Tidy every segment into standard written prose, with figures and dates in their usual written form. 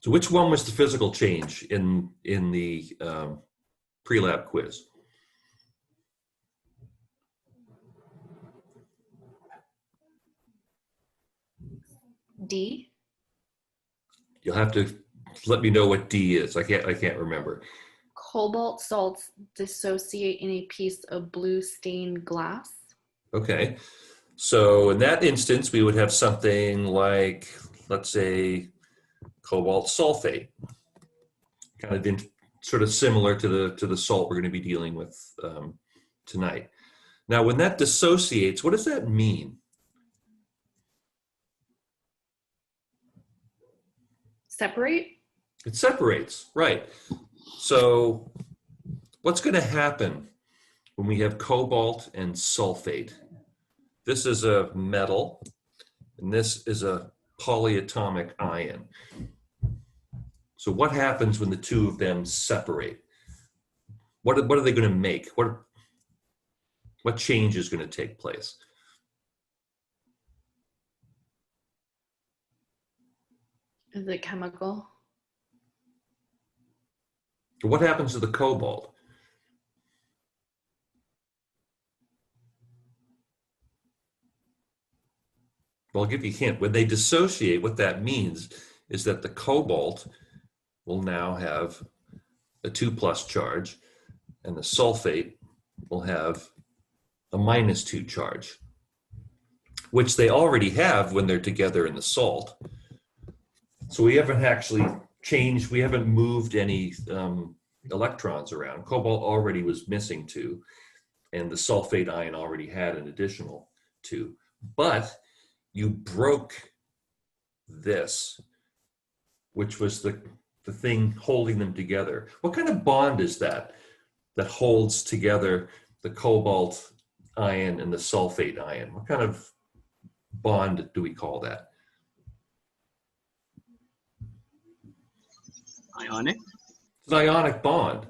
So which one was the physical change in the pre-lab quiz? D. You'll have to let me know what D is. I can't remember. Cobalt salts dissociate in a piece of blue stained glass. Okay. So in that instance, we would have something like, let's say, cobalt sulfate, kind of sort of similar to the salt we're going to be dealing with tonight. Now, when that dissociates, what does that mean? Separate? It separates, right. So what's going to happen when we have cobalt and sulfate? This is a metal, and this is a polyatomic ion. So what happens when the two of them separate? What are they going to make? What change is going to take place? Is it chemical? What happens to the cobalt? Well, I'll give you a hint. When they dissociate, what that means is that the cobalt will now have a 2+ charge, and the sulfate will have a -2 charge, which they already have when they're together in the salt. So we haven't actually changed, we haven't moved any electrons around. Cobalt already was missing 2, and the sulfate ion already had an additional 2. But you broke this, which was the thing holding them together. What kind of bond is that holds together the cobalt ion and the sulfate ion? What kind of bond do we call that? Ionic? It's an ionic bond.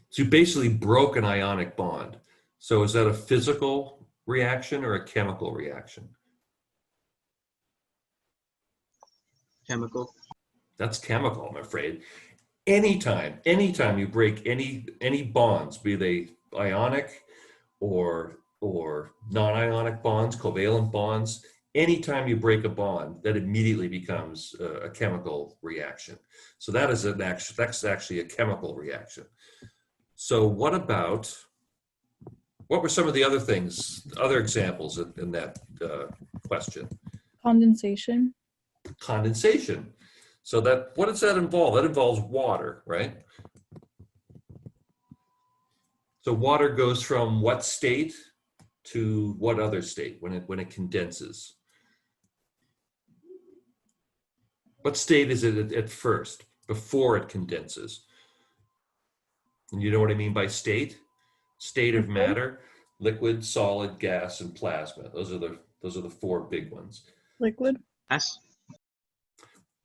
So you basically broke an ionic bond. So is that a physical reaction or a chemical reaction? Chemical. That's chemical, I'm afraid. Anytime you break any bonds, be they ionic or non-ionic bonds, covalent bonds, anytime you break a bond, that immediately becomes a chemical reaction. So that's actually a chemical reaction. So what were some of the other things, other examples in that question? Condensation. Condensation. So what does that involve? That involves water, right? So water goes from what state to what other state when it condenses? What state is it at first, before it condenses? And you know what I mean by state? State of matter: liquid, solid, gas, and plasma. Those are the 4 big ones. Liquid. Gas.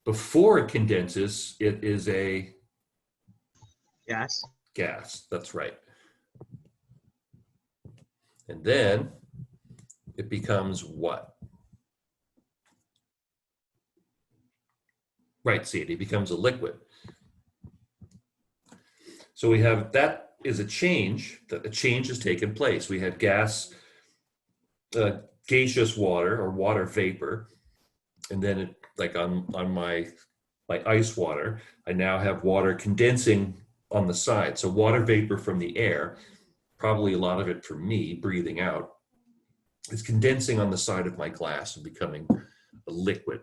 Before it condenses, it is a Gas. gas. That's right. And then it becomes what? Right, see, it becomes a liquid. So we have, that is a change, that a change has taken place. We had gas, gaseous water or water vapor, and then it, like on my ice water, I now have water condensing on the side. So water vapor from the air, probably a lot of it from me breathing out, is condensing on the side of my glass and becoming a liquid.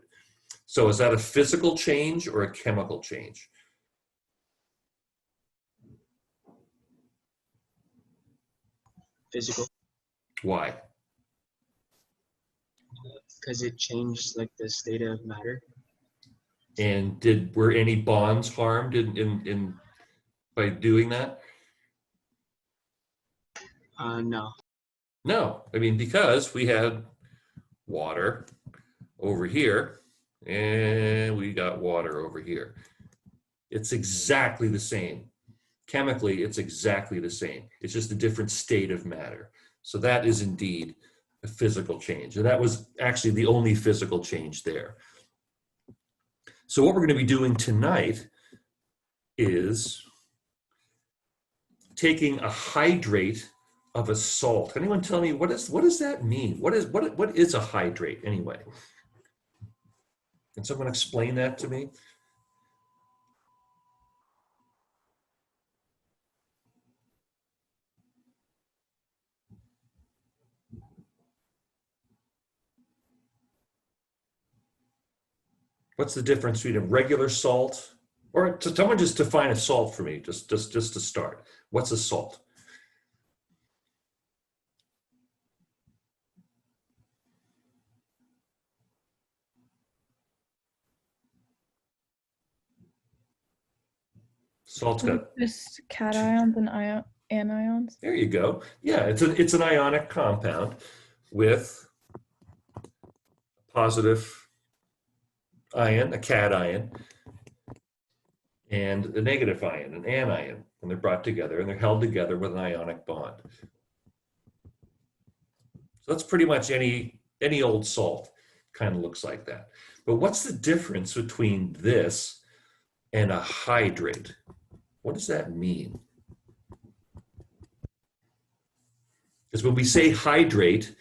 So is that a physical change or a chemical change? Physical. Why? Because it changed like the state of matter. And were any bonds harmed in by doing that? No. No, I mean, because we had water over here and we got water over here. It's exactly the same. Chemically, it's exactly the same. It's just a different state of matter. So that is indeed a physical change. And that was actually the only physical change there. So what we're going to be doing tonight is taking a hydrate of a salt. Anyone tell me what does that mean? What is a hydrate anyway? Can someone explain that to me? What's the difference between a regular salt, or someone just define a salt for me, just to start. What's a salt? Salt's got, Just cations and anions. there you go. Yeah, it's an ionic compound with positive ion, a cation, and a negative ion, an anion, and they're brought together and they're held together with an ionic bond. So that's pretty much any old salt kind of looks like that. But what's the difference between this and a hydrate? What does that mean? Because when we say hydrate,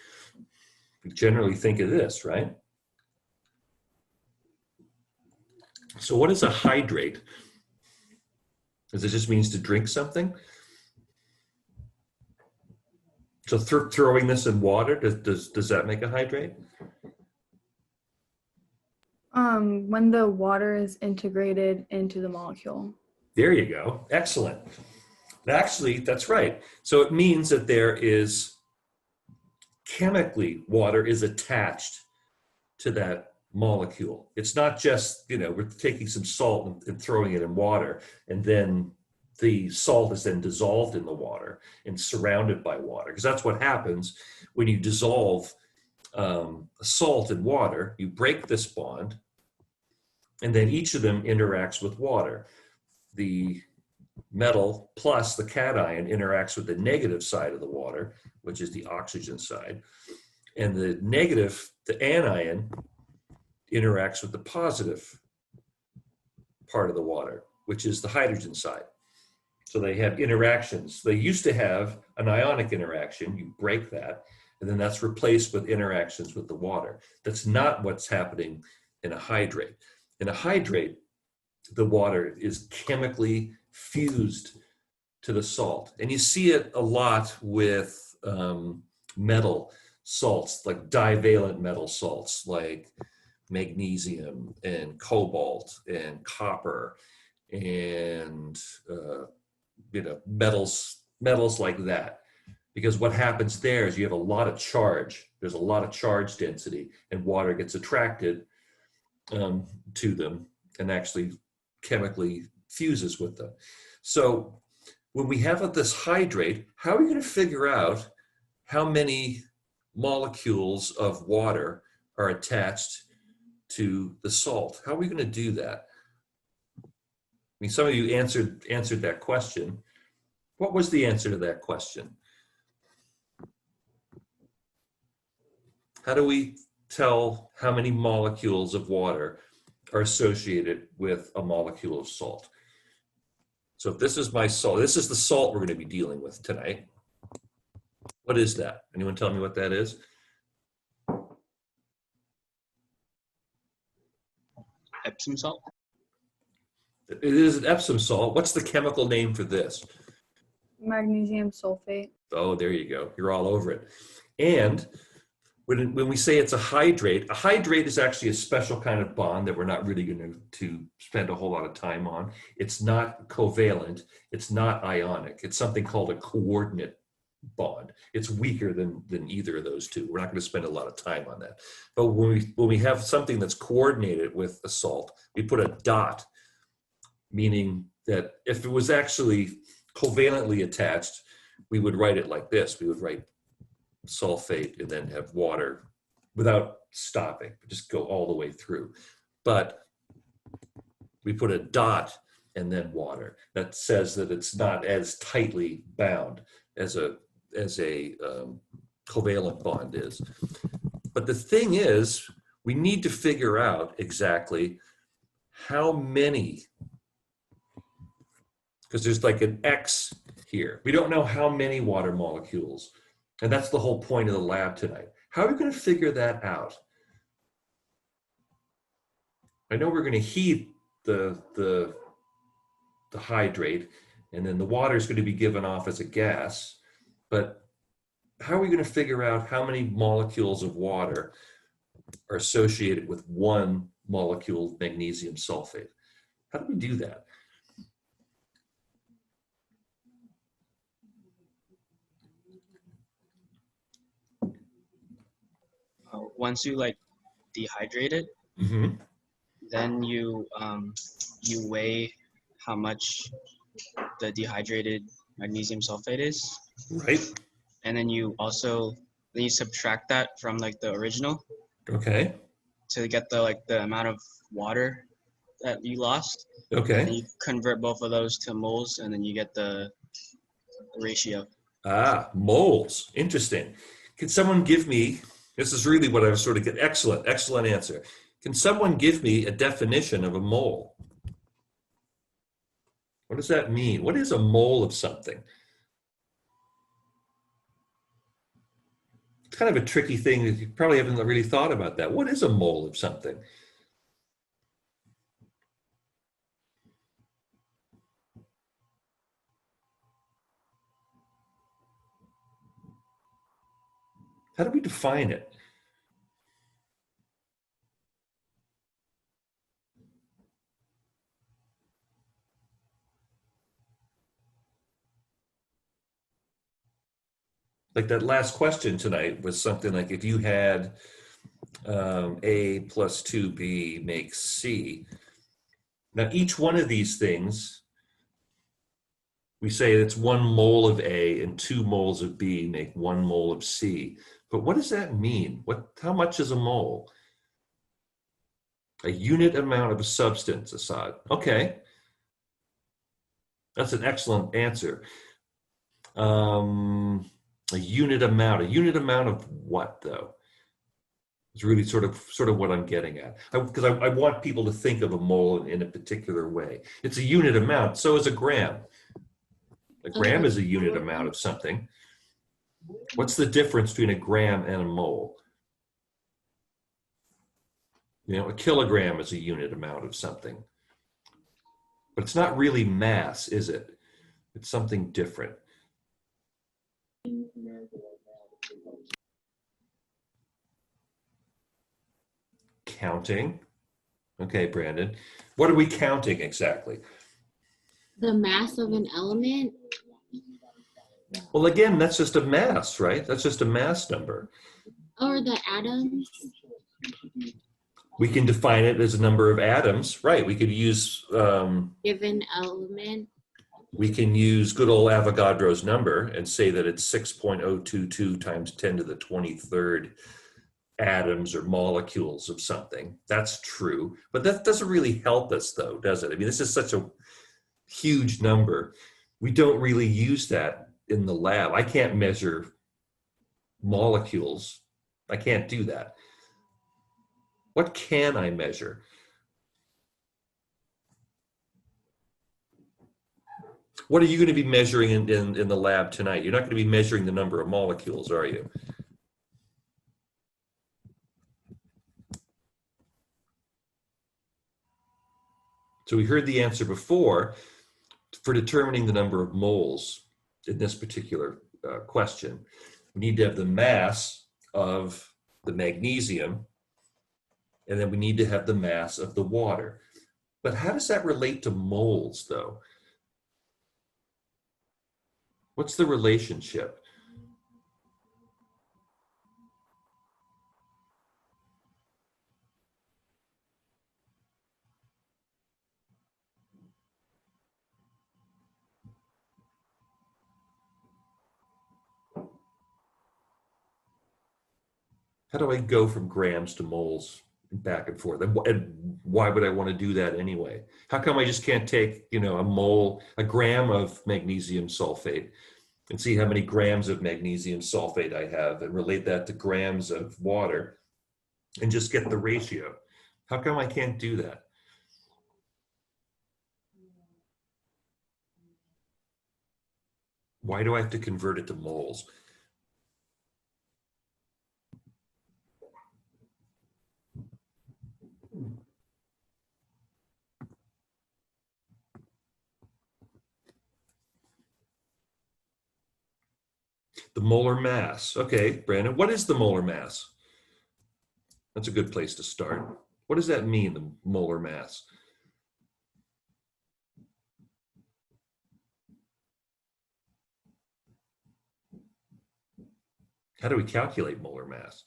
we generally think of this, right? So what is a hydrate? Does it just means to drink something? So throwing this in water, does that make a hydrate? When the water is integrated into the molecule. There you go. Excellent. Actually, that's right. So it means that there is chemically water is attached to that molecule. It's not just, we're taking some salt and throwing it in water, and then the salt is then dissolved in the water and surrounded by water. Because that's what happens when you dissolve salt in water. You break this bond, and then each of them interacts with water. The metal plus the cation interacts with the negative side of the water, which is the oxygen side. And the anion, interacts with the positive part of the water, which is the hydrogen side. So they have interactions. They used to have an ionic interaction. You break that, and then that's replaced with interactions with the water. That's not what's happening in a hydrate. In a hydrate, the water is chemically fused to the salt. And you see it a lot with metal salts, like divalent metal salts, like magnesium and cobalt and copper and metals like that. Because what happens there is you have a lot of charge. There's a lot of charge density, and water gets attracted to them and actually chemically fuses with them. So when we have this hydrate, how are we going to figure out how many molecules of water are attached to the salt? How are we going to do that? I mean, some of you answered that question. What was the answer to that question? How do we tell how many molecules of water are associated with a molecule of salt? So if this is my salt, this is the salt we're going to be dealing with tonight. What is that? Anyone tell me what that is? Epsom salt. It is an Epsom salt. What's the chemical name for this? Magnesium sulfate. Oh, there you go. You're all over it. And when we say it's a hydrate is actually a special kind of bond that we're not really going to spend a whole lot of time on. It's not covalent. It's not ionic. It's something called a coordinate bond. It's weaker than either of those two. We're not going to spend a lot of time on that. But when we have something that's coordinated with a salt, we put a dot, meaning that if it was actually covalently attached, we would write it like this. We would write sulfate and then have water without stopping, just go all the way through. But we put a dot and then water. That says that it's not as tightly bound as a covalent bond is. But the thing is, we need to figure out exactly how many, because there's like an X here. We don't know how many water molecules. And that's the whole point of the lab tonight. How are we going to figure that out? I know we're going to heat the hydrate, and then the water is going to be given off as a gas. But how are we going to figure out how many molecules of water are associated with one molecule of magnesium sulfate? How do we do that? Once you like dehydrate it, Mm-hmm. then you weigh how much the dehydrated magnesium sulfate is, Right. and then you subtract that from like the original Okay. to get the amount of water that you lost. And Okay. you convert both of those to moles, and then you get the ratio. Ah, moles. Interesting. Can someone give me, this is really what I was sort of getting, excellent answer. Can someone give me a definition of a mole? What does that mean? What is a mole of something? It's kind of a tricky thing that you probably haven't really thought about that. What is a mole of something? How do we define it? Like that last question tonight was something like, if you had A plus 2B makes C. Now, each one of these things, we say it's 1 mole of A and 2 moles of B make 1 mole of C. But what does that mean? How much is a mole? A unit amount of a substance, Assad. Okay. That's an excellent answer. A unit amount. A unit amount of what, though? It's really sort of what I'm getting at. Because I want people to think of a mole in a particular way. It's a unit amount. So is a gram. A gram is a unit amount of something. What's the difference between a gram and a mole? You know, a kilogram is a unit amount of something. But it's not really mass, is it? It's something different. Counting. Okay, Brandon. What are we counting exactly? The mass of an element. Well, again, that's just a mass, right? That's just a mass number. Or the atoms. We can define it as a number of atoms, right? We could use Given element. we can use good old Avogadro's number and say that it's 6.022 times 10 to the 23rd atoms or molecules of something. That's true, but that doesn't really help us, though, does it? I mean, this is such a huge number. We don't really use that in the lab. I can't measure molecules. I can't do that. What can I measure? What are you going to be measuring in the lab tonight? You're not going to be measuring the number of molecules, are you? So we heard the answer before. For determining the number of moles in this particular question, we need to have the mass of the magnesium, and then we need to have the mass of the water. But how does that relate to moles, though? What's the relationship? How do I go from grams to moles back and forth? And why would I want to do that anyway? How come I just can't take, a gram of magnesium sulfate and see how many grams of magnesium sulfate I have and relate that to grams of water and just get the ratio? How come I can't do that? Why do I have to convert it to moles? The molar mass. Okay, Brandon, what is the molar mass? That's a good place to start. What does that mean, the molar mass? How do we calculate molar mass?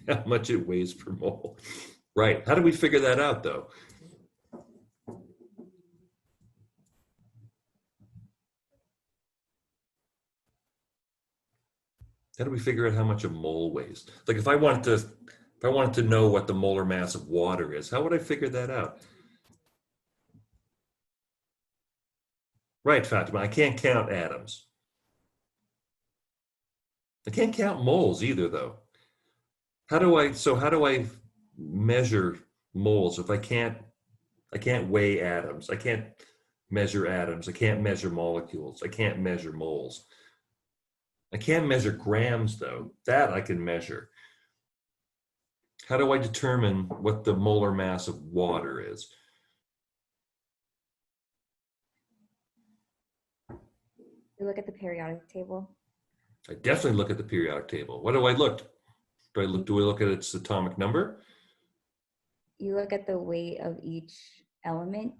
How much it weighs per mole. Right. How do we figure that out, though? How do we figure out how much a mole weighs? Like if I wanted to know what the molar mass of water is, how would I figure that out? Right, Fatima, I can't count atoms. I can't count moles either, though. How do I measure moles if I can't weigh atoms? I can't measure atoms. I can't measure molecules. I can't measure moles. I can't measure grams, though. That I can measure. How do I determine what the molar mass of water is? You look at the periodic table. I definitely look at the periodic table. What do I look? Do I look at its atomic number? You look at the weight of each element.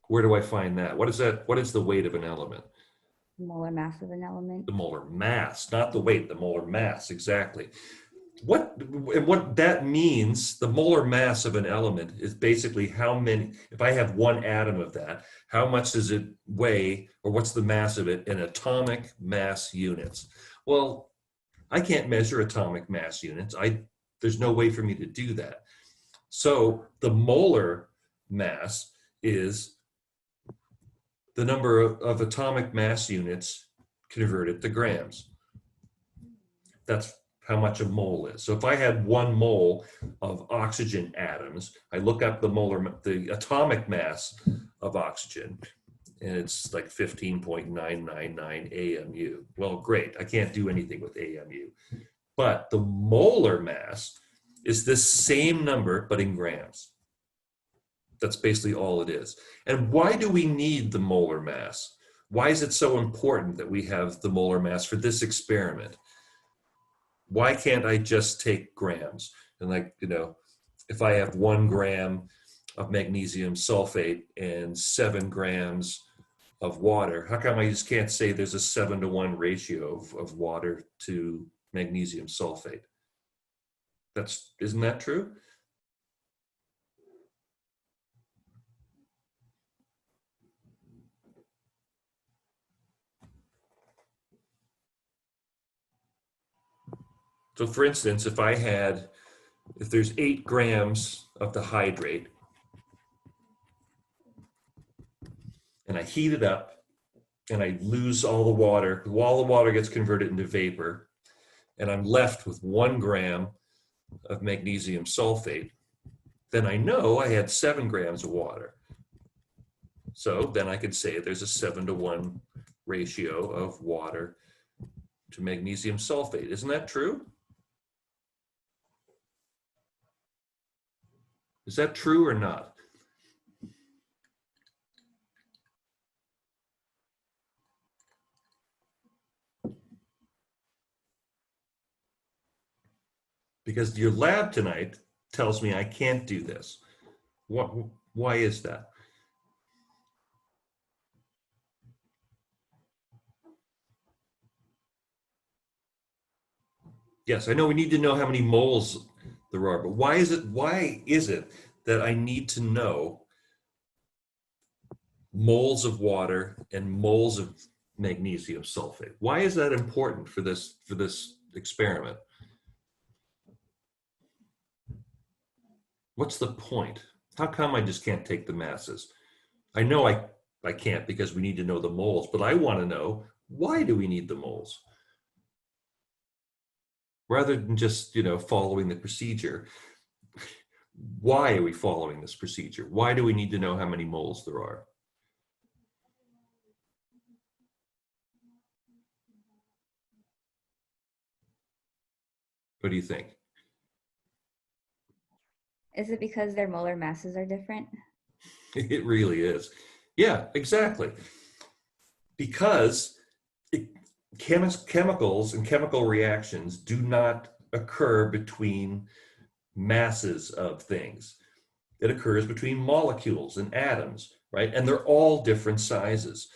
Where do I find that? What is that? What is the weight of an element? Molar mass of an element. The molar mass, not the weight, the molar mass, exactly. What that means, the molar mass of an element is basically how many, if I have one atom of that, how much does it weigh, or what's the mass of it in atomic mass units? Well, I can't measure atomic mass units. There's no way for me to do that. So the molar mass is the number of atomic mass units converted to grams. That's how much a mole is. So if I had 1 mole of oxygen atoms, I look up the atomic mass of oxygen, and it's like 15.999 AMU. Well, great, I can't do anything with AMU. But the molar mass is this same number, but in grams. That's basically all it is. And why do we need the molar mass? Why is it so important that we have the molar mass for this experiment? Why can't I just take grams? And if I have 1 gram of magnesium sulfate and 7 grams of water, how come I just can't say there's a 7-to-1 ratio of water to magnesium sulfate? Isn't that true? So for instance, if there's 8 grams of the hydrate and I heat it up and I lose all the water gets converted into vapor, and I'm left with 1 gram of magnesium sulfate, then I know I had 7 grams of water. So then I could say there's a 7-to-1 ratio of water to magnesium sulfate. Isn't that true? Is that true or not? Because your lab tonight tells me I can't do this. Why is that? Yes, I know we need to know how many moles there are, but why is it that I need to know moles of water and moles of magnesium sulfate? Why is that important for this experiment? What's the point? How come I just can't take the masses? I know I can't because we need to know the moles, but I want to know, why do we need the moles? Rather than just, following the procedure, why are we following this procedure? Why do we need to know how many moles there are? What do you think? Is it because their molar masses are different? It really is. Yeah, exactly. Because chemicals and chemical reactions do not occur between masses of things. It occurs between molecules and atoms, right? And they're all different sizes.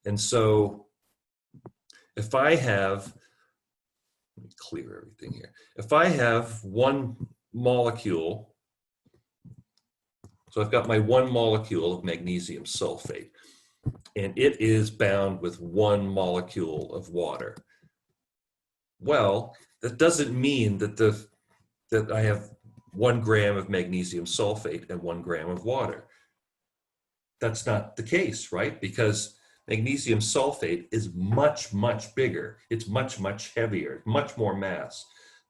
And so if I have, let me clear everything here. If I have one molecule, so I've got my one molecule of magnesium sulfate, and it is bound with one molecule of water. Well, that doesn't mean that I have 1 gram of magnesium sulfate and 1 gram of water. That's not the case, right? Because magnesium sulfate is much, much bigger. It's much, much heavier, much more mass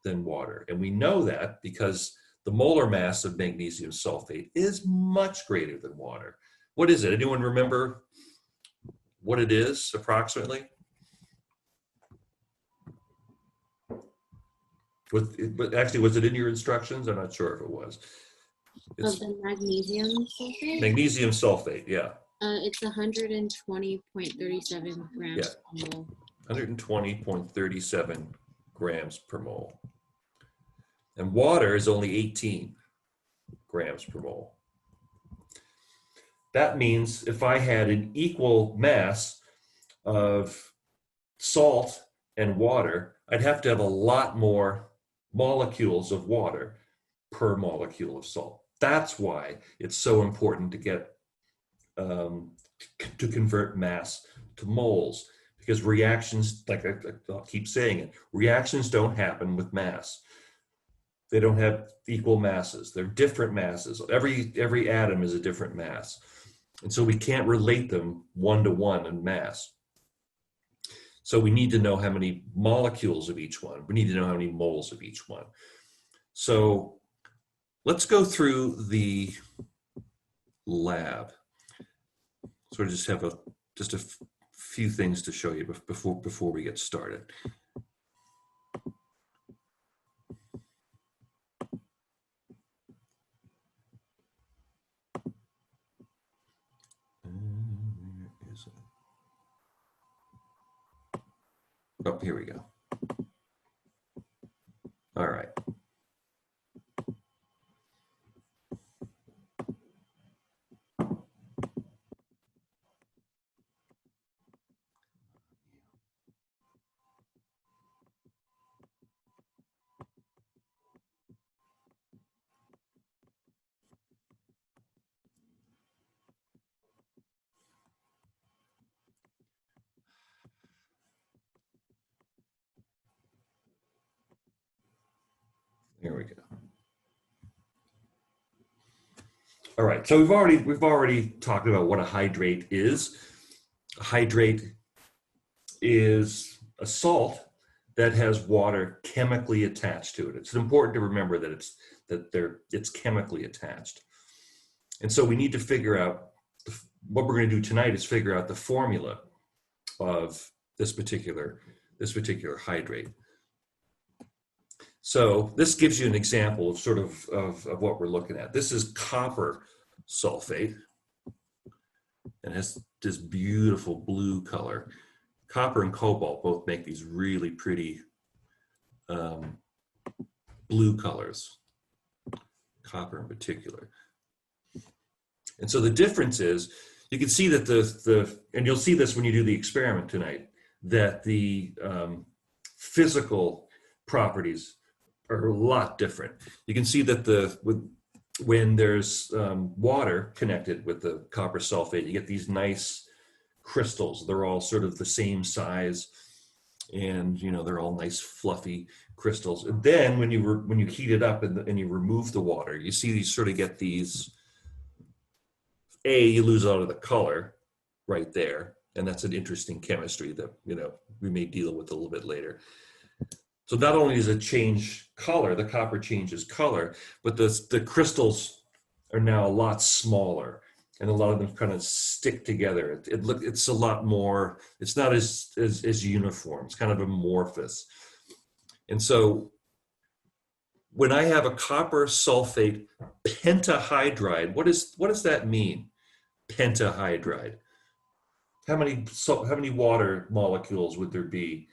than water. And we know that because the molar mass of magnesium sulfate is much greater than water. What is it? Anyone remember what it is approximately? Actually, was it in your instructions? I'm not sure if it was. It's Of the magnesium sulfate? magnesium sulfate, yeah. It's 120.37 grams Yeah. per mole. 120.37 grams per mole. And water is only 18 grams per mole. That means if I had an equal mass of salt and water, I'd have to have a lot more molecules of water per molecule of salt. That's why it's so important to get to convert mass to moles, because reactions, like I'll keep saying it, reactions don't happen with mass. They don't have equal masses. They're different masses. Every atom is a different mass. And so we can't relate them one-to-one in mass. So we need to know how many molecules of each one. We need to know how many moles of each one. So let's go through the lab. So I just have a few things to show you before we get started. Where is it? Oh, here we go. All right. Here we go. All right, so we've already talked about what a hydrate is. A hydrate is a salt that has water chemically attached to it. It's important to remember that it's chemically attached. And so we need to figure out what we're going to do tonight is figure out the formula of this particular hydrate. So this gives you an example of sort of what we're looking at. This is copper sulfate and has this beautiful blue color. Copper and cobalt both make these really pretty blue colors, copper in particular. And so the difference is, you can see that and you'll see this when you do the experiment tonight, that the physical properties are a lot different. You can see that when there's water connected with the copper sulfate, you get these nice crystals. They're all sort of the same size, and they're all nice fluffy crystals. And then when you heat it up and you remove the water, you see these sort of get these. You lose out of the color right there, and that's an interesting chemistry that we may deal with a little bit later. So not only does it change color, the copper changes color, but the crystals are now a lot smaller, and a lot of them kind of stick together. It's a lot more. It's not as uniform. It's kind of amorphous. And so when I have a copper sulfate pentahydride, what does that mean? Pentahydride. How many water molecules would there be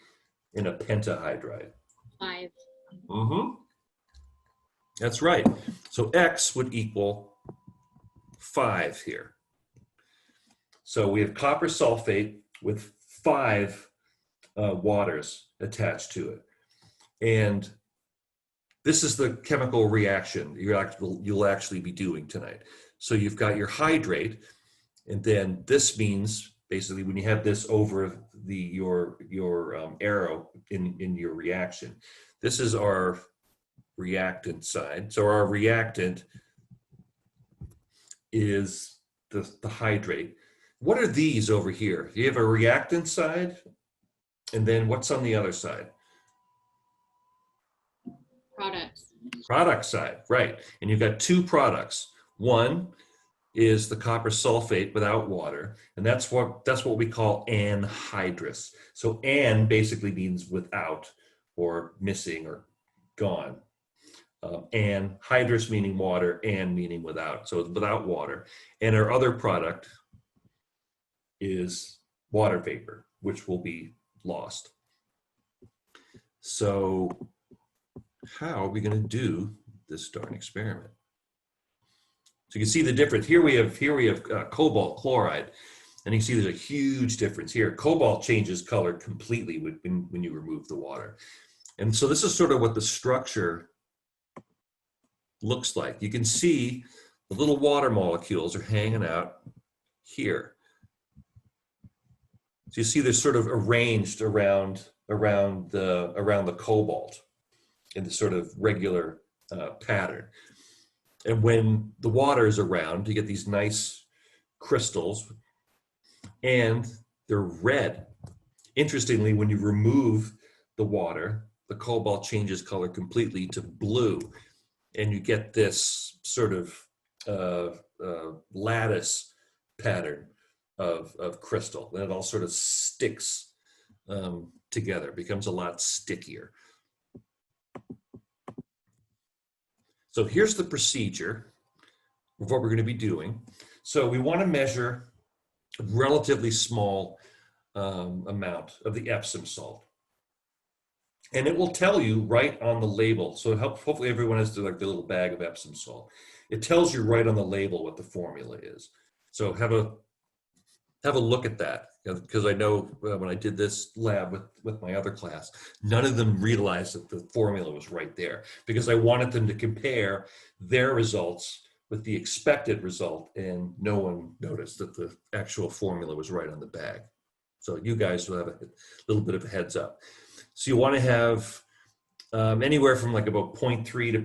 in a pentahydride? 5. Mm-hmm. That's right. So X would equal 5 here. So we have copper sulfate with 5 waters attached to it. And this is the chemical reaction you'll actually be doing tonight. So you've got your hydrate, and then this means basically when you have this over your arrow in your reaction, this is our reactant side. So our reactant is the hydrate. What are these over here? You have a reactant side, and then what's on the other side? Products. Product side, right. And you've got 2 products. One is the copper sulfate without water, and that's what we call anhydrous. So an basically means without or missing or gone. Anhydrous meaning water, and meaning without. So it's without water. And our other product is water vapor, which will be lost. So how are we going to do this darn experiment? So you can see the difference. Here we have cobalt chloride, and you can see there's a huge difference here. Cobalt changes color completely when you remove the water. And so this is sort of what the structure looks like. You can see the little water molecules are hanging out here. So you see they're sort of arranged around the cobalt in this sort of regular pattern. And when the water is around, you get these nice crystals, and they're red. Interestingly, when you remove the water, the cobalt changes color completely to blue, and you get this sort of lattice pattern of crystal. And it all sort of sticks together, becomes a lot stickier. So here's the procedure of what we're going to be doing. So we want to measure a relatively small amount of the Epsom salt. And it will tell you right on the label. So hopefully everyone has the little bag of Epsom salt. It tells you right on the label what the formula is. So have a look at that, because I know when I did this lab with my other class, none of them realized that the formula was right there, because I wanted them to compare their results with the expected result, and no one noticed that the actual formula was right on the bag. So you guys will have a little bit of a heads up. So you want to have anywhere from like about 0.3 to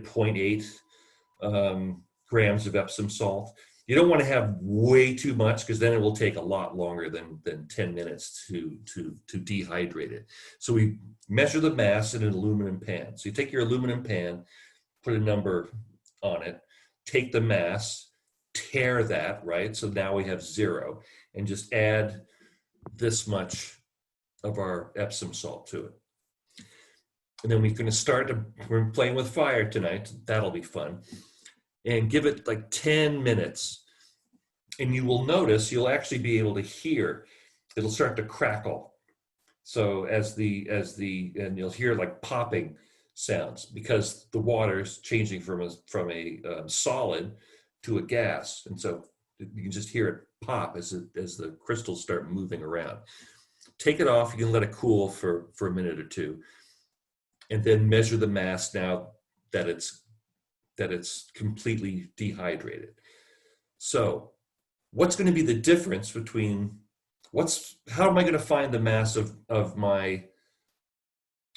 0.8 grams of Epsom salt. You don't want to have way too much, because then it will take a lot longer than 10 minutes to dehydrate it. So we measure the mass in an aluminum pan. So you take your aluminum pan, put a number on it, take the mass, tear that, right? So now we have 0, and just add this much of our Epsom salt to it. And then we're going to we're playing with fire tonight. That'll be fun. And give it like 10 minutes. And you will notice, you'll actually be able to hear, it'll start to crackle. So and you'll hear like popping sounds, because the water is changing from a solid to a gas. And so you can just hear it pop as the crystals start moving around. Take it off, you can let it cool for a minute or two, and then measure the mass now that it's completely dehydrated. So what's going to be the difference between how am I going to find the mass of my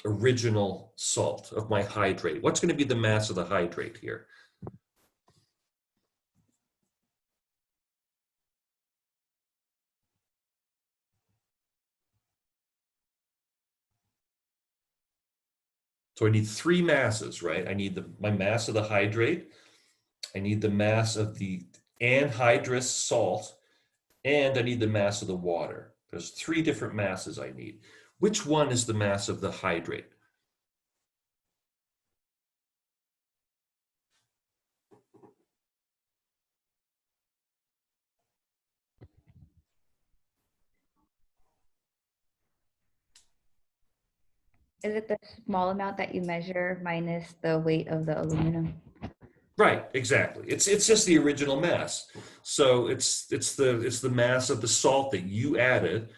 original salt, of my hydrate? What's going to be the mass of the hydrate here? So I need 3 masses, right? I need my mass of the hydrate, I need the mass of the anhydrous salt, and I need the mass of the water. There's 3 different masses I need. Which one is the mass of the hydrate? Is it the small amount that you measure minus the weight of the aluminum? Right, exactly. It's just the original mass. So it's the mass of the salt that you added,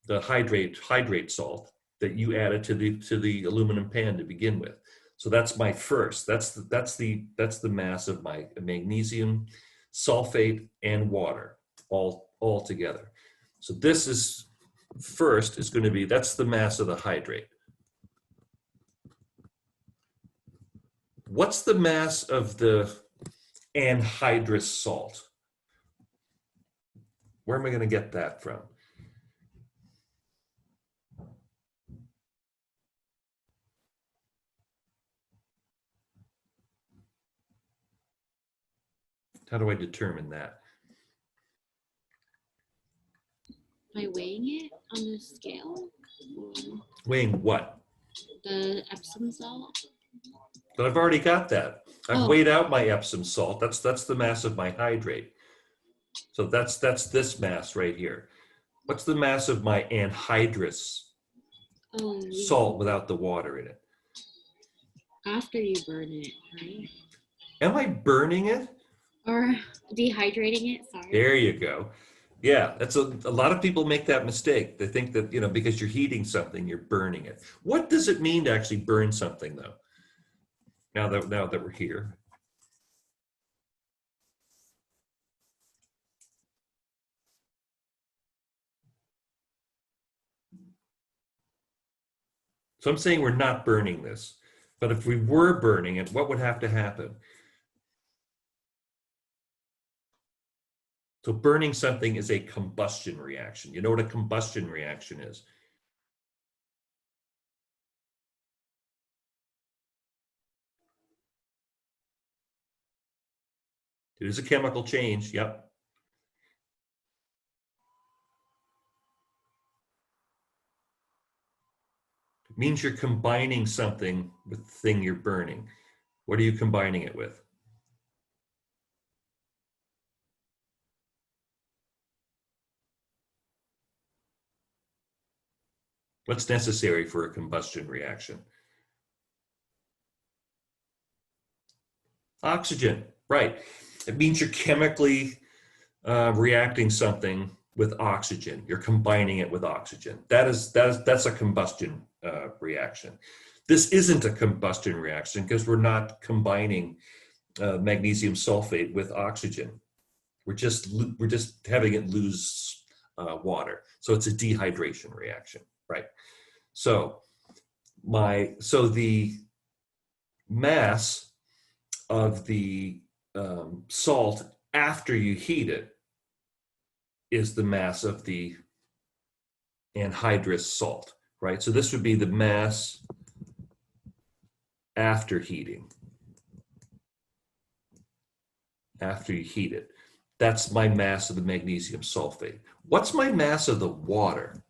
the hydrate salt that you added to the aluminum pan to begin with. So that's my first. That's the mass of my magnesium sulfate and water all together. So this is first is going to be, that's the mass of the hydrate. What's the mass of the anhydrous salt? Where am I going to get that from? How do I determine that? By weighing it on the scale, or Weighing what? the Epsom salt. But I've already got that. I've Oh. weighed out my Epsom salt. That's the mass of my hydrate. So that's this mass right here. What's the mass of my anhydrous Oh, salt without the water in it? after you burn it, right? Am I burning it? Or dehydrating it, sorry. There you go. Yeah, that's a lot of people make that mistake. They think that, because you're heating something, you're burning it. What does it mean to actually burn something though? Now that we're here. So I'm saying we're not burning this, but if we were burning it, what would have to happen? So burning something is a combustion reaction. You know what a combustion reaction is? It is a chemical change, yep. It means you're combining something with the thing you're burning. What are you combining it with? What's necessary for a combustion reaction? Oxygen, right. It means you're chemically reacting something with oxygen. You're combining it with oxygen. That's a combustion reaction. This isn't a combustion reaction because we're not combining magnesium sulfate with oxygen. We're just having it lose water. So it's a dehydration reaction, right? So the mass of the salt after you heat it is the mass of the anhydrous salt, right? So this would be the mass after heating. After you heat it. That's my mass of the magnesium sulfate. What's my mass of the water?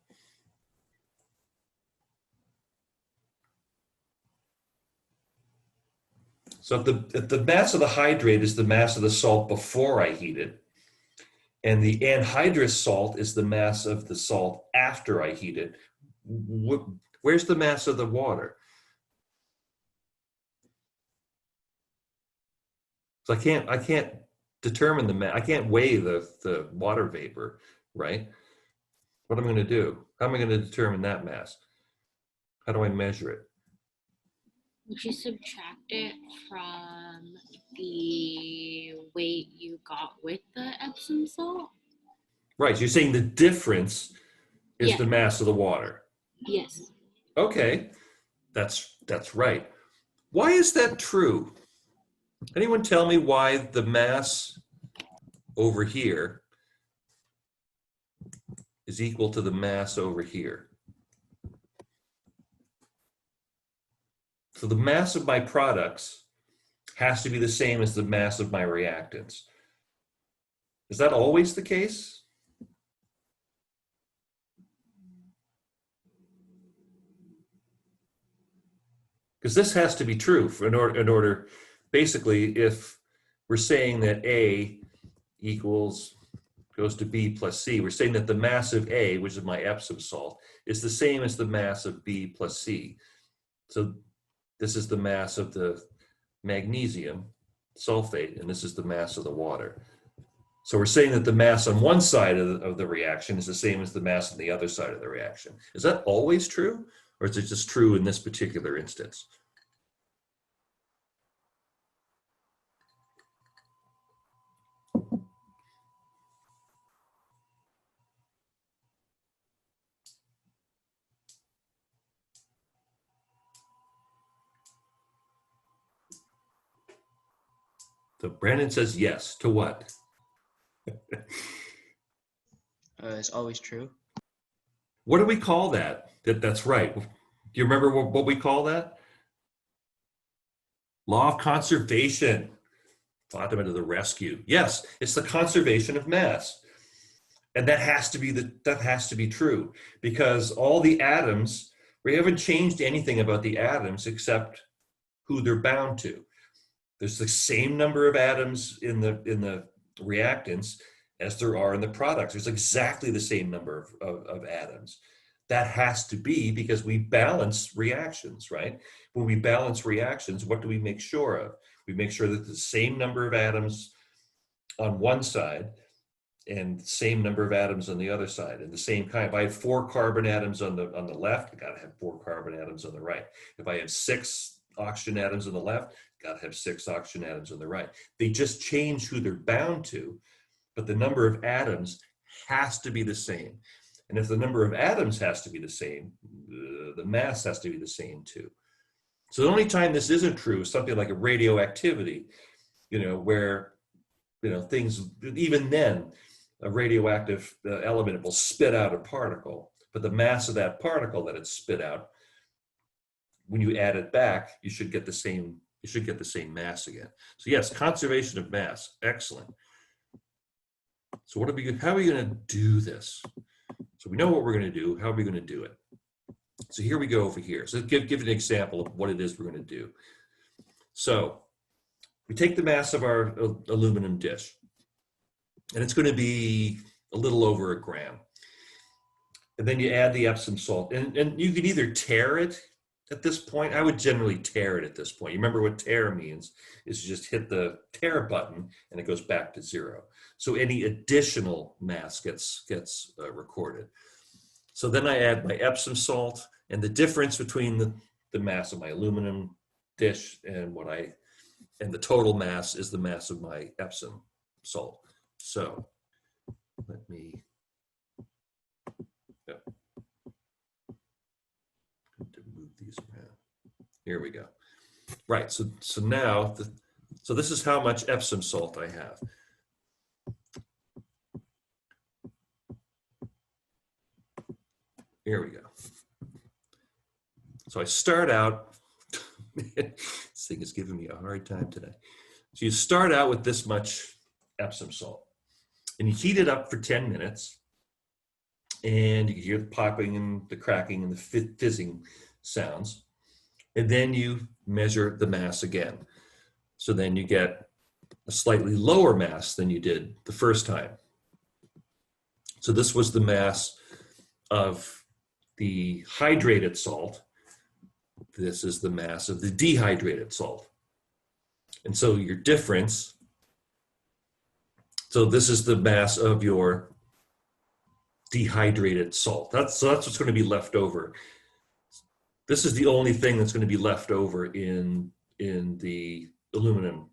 So if the mass of the hydrate is the mass of the salt before I heat it, and the anhydrous salt is the mass of the salt after I heat it, where's the mass of the water? So I can't determine the mass. I can't weigh the water vapor, right? What am I going to do? How am I going to determine that mass? How do I measure it? Would you subtract it from the weight you got with the Epsom salt? Right. So you're saying the difference is Yeah. the mass of the water. Yes. Okay, that's right. Why is that true? Anyone tell me why the mass over here is equal to the mass over here? So the mass of my products has to be the same as the mass of my reactants. Is that always the case? Because this has to be true in order, basically, if we're saying that A goes to B plus C, we're saying that the mass of A, which is my Epsom salt, is the same as the mass of B plus C. So this is the mass of the magnesium sulfate, and this is the mass of the water. So we're saying that the mass on one side of the reaction is the same as the mass on the other side of the reaction. Is that always true, or is it just true in this particular instance? So Brandon says yes. To what? It's always true. What do we call that? That's right. Do you remember what we call that? Law of conservation. Fatima to the rescue. Yes, it's the conservation of mass. And that has to be true, because all the atoms, we haven't changed anything about the atoms except who they're bound to. There's the same number of atoms in the reactants as there are in the products. There's exactly the same number of atoms. That has to be because we balance reactions, right? When we balance reactions, what do we make sure of? We make sure that the same number of atoms on one side and the same number of atoms on the other side, and the same kind. If I have 4 carbon atoms on the left, I gotta have 4 carbon atoms on the right. If I have 6 oxygen atoms on the left, gotta have 6 oxygen atoms on the right. They just change who they're bound to, but the number of atoms has to be the same. And if the number of atoms has to be the same, the mass has to be the same too. So the only time this isn't true is something like a radioactivity, where, things, even then, a radioactive element will spit out a particle, but the mass of that particle that it spit out, when you add it back, you should get the same mass again. So yes, conservation of mass, excellent. So how are we going to do this? So we know what we're going to do. How are we going to do it? So here we go over here. So give an example of what it is we're going to do. So we take the mass of our aluminum dish, and it's going to be a little over a gram. And then you add the Epsom salt, and you can either tear it at this point. I would generally tear it at this point. You remember what tear means is you just hit the tear button and it goes back to 0. So any additional mass gets recorded. So then I add my Epsom salt, and the difference between the mass of my aluminum dish and the total mass is the mass of my Epsom salt. So let me to move these around. Here we go. Right. So now so this is how much Epsom salt I have. Here we go. So I start out, this thing is giving me a hard time today. So you start out with this much Epsom salt, and you heat it up for 10 minutes, and you can hear the popping and the cracking and the fizzing sounds. And then you measure the mass again. So then you get a slightly lower mass than you did the first time. So this was the mass of the hydrated salt. This is the mass of the dehydrated salt. And so your difference, so this is the mass of your dehydrated salt. That's what's going to be left over. This is the only thing that's going to be left over in the aluminum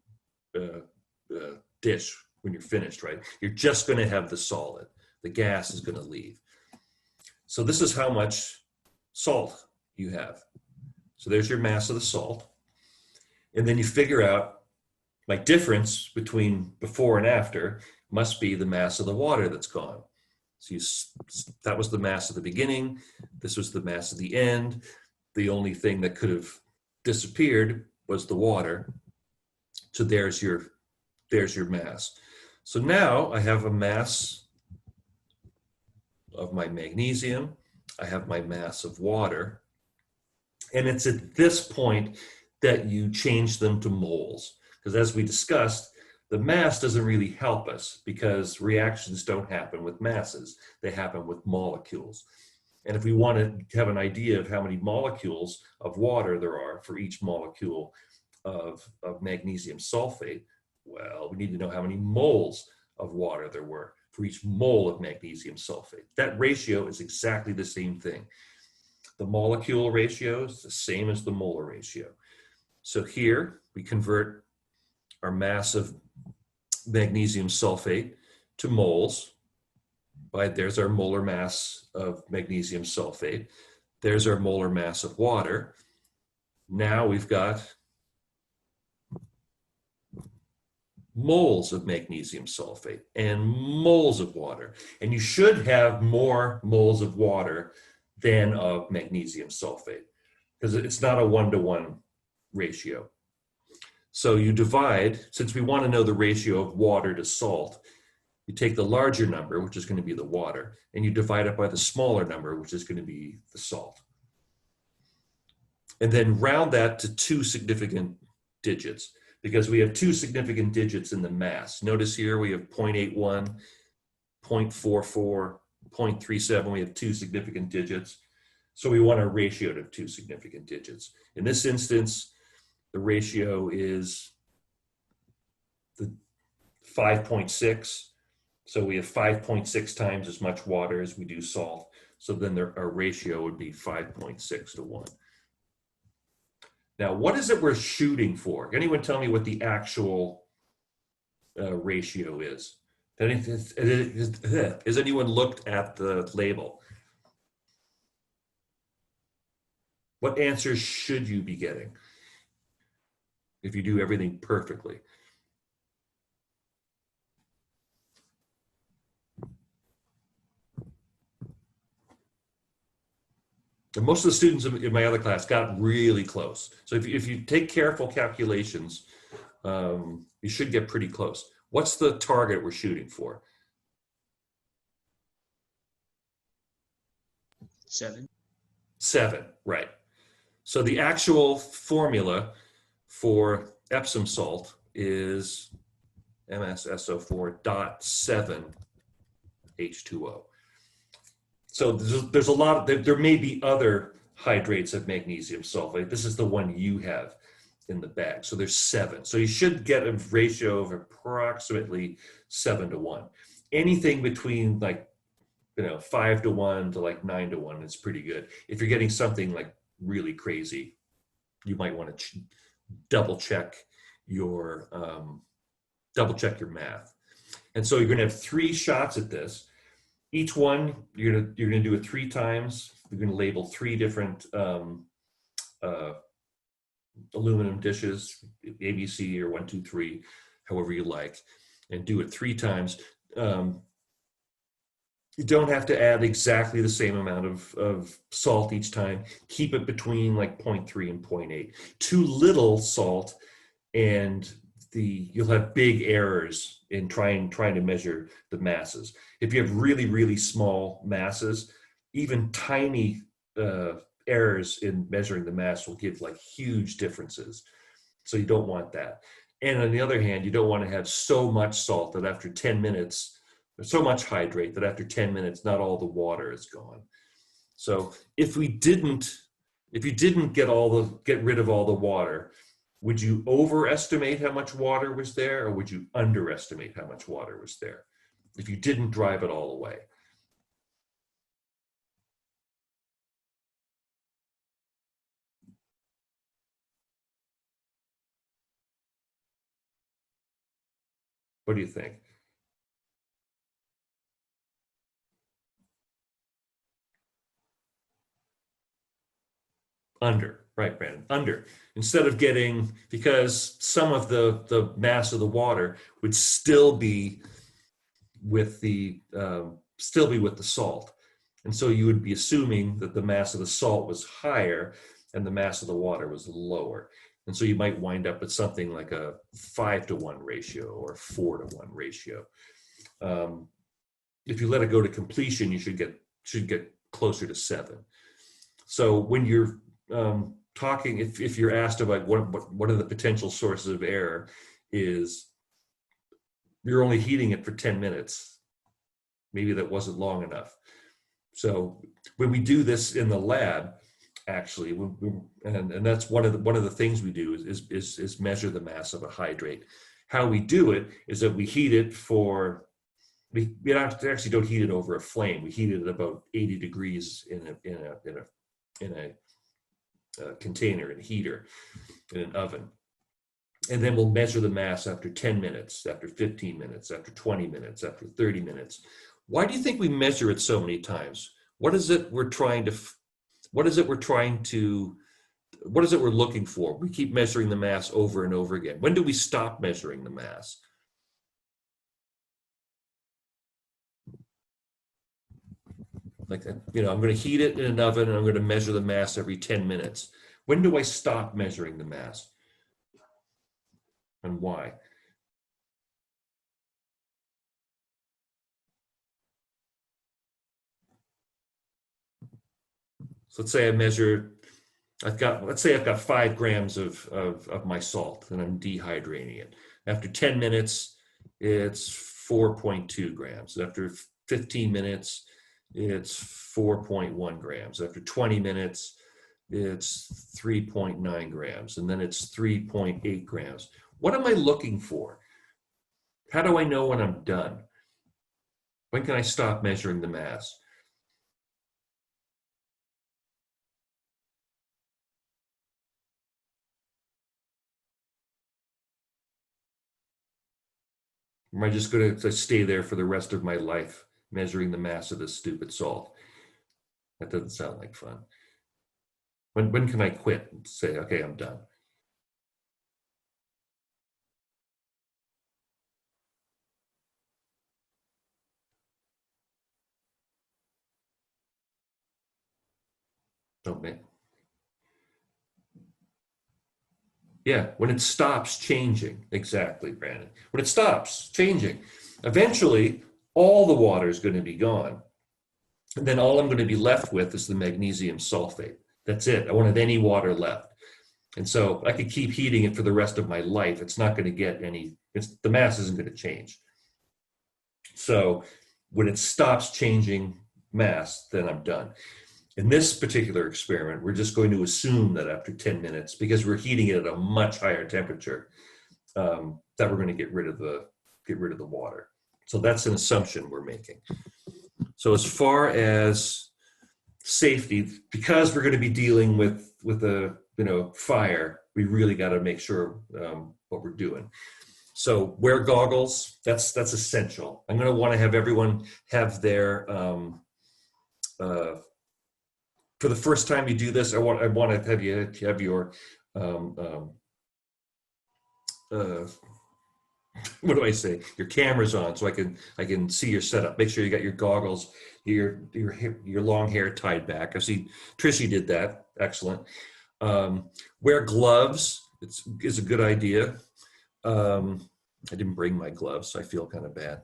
dish when you're finished, right? You're just going to have the solid. The gas is going to leave. So this is how much salt you have. So there's your mass of the salt. And then you figure out my difference between before and after must be the mass of the water that's gone. So that was the mass of the beginning. This was the mass of the end. The only thing that could have disappeared was the water. So there's your mass. So now I have a mass of my magnesium. I have my mass of water. And it's at this point that you change them to moles. Because as we discussed, the mass doesn't really help us because reactions don't happen with masses. They happen with molecules. And if we want to have an idea of how many molecules of water there are for each molecule of magnesium sulfate, well, we need to know how many moles of water there were for each mole of magnesium sulfate. That ratio is exactly the same thing. The molecule ratio is the same as the molar ratio. So here we convert our mass of magnesium sulfate to moles. There's our molar mass of magnesium sulfate. There's our molar mass of water. Now we've got moles of magnesium sulfate and moles of water. And you should have more moles of water than of magnesium sulfate because it's not a 1-to-1 ratio. So you divide, since we want to know the ratio of water to salt, you take the larger number, which is going to be the water, and you divide it by the smaller number, which is going to be the salt. And then round that to 2 significant digits, because we have 2 significant digits in the mass. Notice here we have 0.81, 0.44, 0.37. We have 2 significant digits. So we want a ratio of 2 significant digits. In this instance, the ratio is the 5.6. So we have 5.6 times as much water as we do salt. So then our ratio would be 5.6 to 1. Now, what is it we're shooting for? Can anyone tell me what the actual ratio is? Has anyone looked at the label? What answers should you be getting if you do everything perfectly? And most of the students in my other class got really close. So if you take careful calculations, you should get pretty close. What's the target we're shooting for? 7. 7, right. So the actual formula for Epsom salt is MsSO4.7H2O. So there's a lot of, there may be other hydrates of magnesium sulfate. This is the one you have in the bag. So there's 7. So you should get a ratio of approximately 7 to 1. Anything between like, 5 to 1 to like 9 to 1 is pretty good. If you're getting something like really crazy, you might want to double check your math. And so you're going to have 3 shots at this. Each one, you're gonna do it 3 times. You're gonna label 3 different aluminum dishes, ABC or 1, 2, 3, however you like, and do it 3 times. You don't have to add exactly the same amount of salt each time. Keep it between like 0.3 and 0.8. Too little salt and you'll have big errors in trying to measure the masses. If you have really, really small masses, even tiny errors in measuring the mass will give like huge differences. So you don't want that. And on the other hand, you don't want to have so much salt that after 10 minutes, or so much hydrate that after 10 minutes, not all the water is gone. So if you didn't get rid of all the water, would you overestimate how much water was there, or would you underestimate how much water was there if you didn't drive it all away? What do you think? Under, right, Brandon? Under. Instead of getting, because some of the mass of the water would still be with the salt, and so you would be assuming that the mass of the salt was higher and the mass of the water was lower, and so you might wind up with something like a 5 to 1 ratio or 4 to 1 ratio. If you let it go to completion, you should get closer to 7. So when you're talking, if you're asked about what are the potential sources of error, is you're only heating it for 10 minutes. Maybe that wasn't long enough. So when we do this in the lab, actually, and that's one of the things we do is measure the mass of a hydrate. How we do it is that we heat it for, we actually don't heat it over a flame. We heat it at about 80 degrees in a container, in a heater, in an oven. And then we'll measure the mass after 10 minutes, after 15 minutes, after 20 minutes, after 30 minutes. Why do you think we measure it so many times? What is it we're looking for? We keep measuring the mass over and over again. When do we stop measuring the mass? Like, you know, I'm going to heat it in an oven and I'm going to measure the mass every 10 minutes. When do I stop measuring the mass? And why? So let's say I've got 5 grams of my salt and I'm dehydrating it. After 10 minutes, it's 4.2 grams. After 15 minutes, it's 4.1 grams. After 20 minutes, it's 3.9 grams. And then it's 3.8 grams. What am I looking for? How do I know when I'm done? When can I stop measuring the mass? Am I just going to stay there for the rest of my life, measuring the mass of this stupid salt? That doesn't sound like fun. When can I quit and say, okay, I'm done? Oh, man. Yeah, when it stops changing. Exactly, Brandon. When it stops changing, eventually all the water is going to be gone. And then all I'm going to be left with is the magnesium sulfate. That's it. I won't have any water left. And so I could keep heating it for the rest of my life. It's not going to get any, the mass isn't going to change. So when it stops changing mass, then I'm done. In this particular experiment, we're just going to assume that after 10 minutes, because we're heating it at a much higher temperature, that we're going to get rid of the water. So that's an assumption we're making. So as far as safety, because we're going to be dealing with a fire, we really got to make sure what we're doing. So wear goggles. That's essential. I'm going to want to have everyone have their for the first time you do this, I want to have you have your what do I say? Your cameras on, so I can see your setup. Make sure you got your goggles, your long hair tied back. I see Trishy did that. Excellent. Wear gloves. It's a good idea. I didn't bring my gloves, so I feel kind of bad.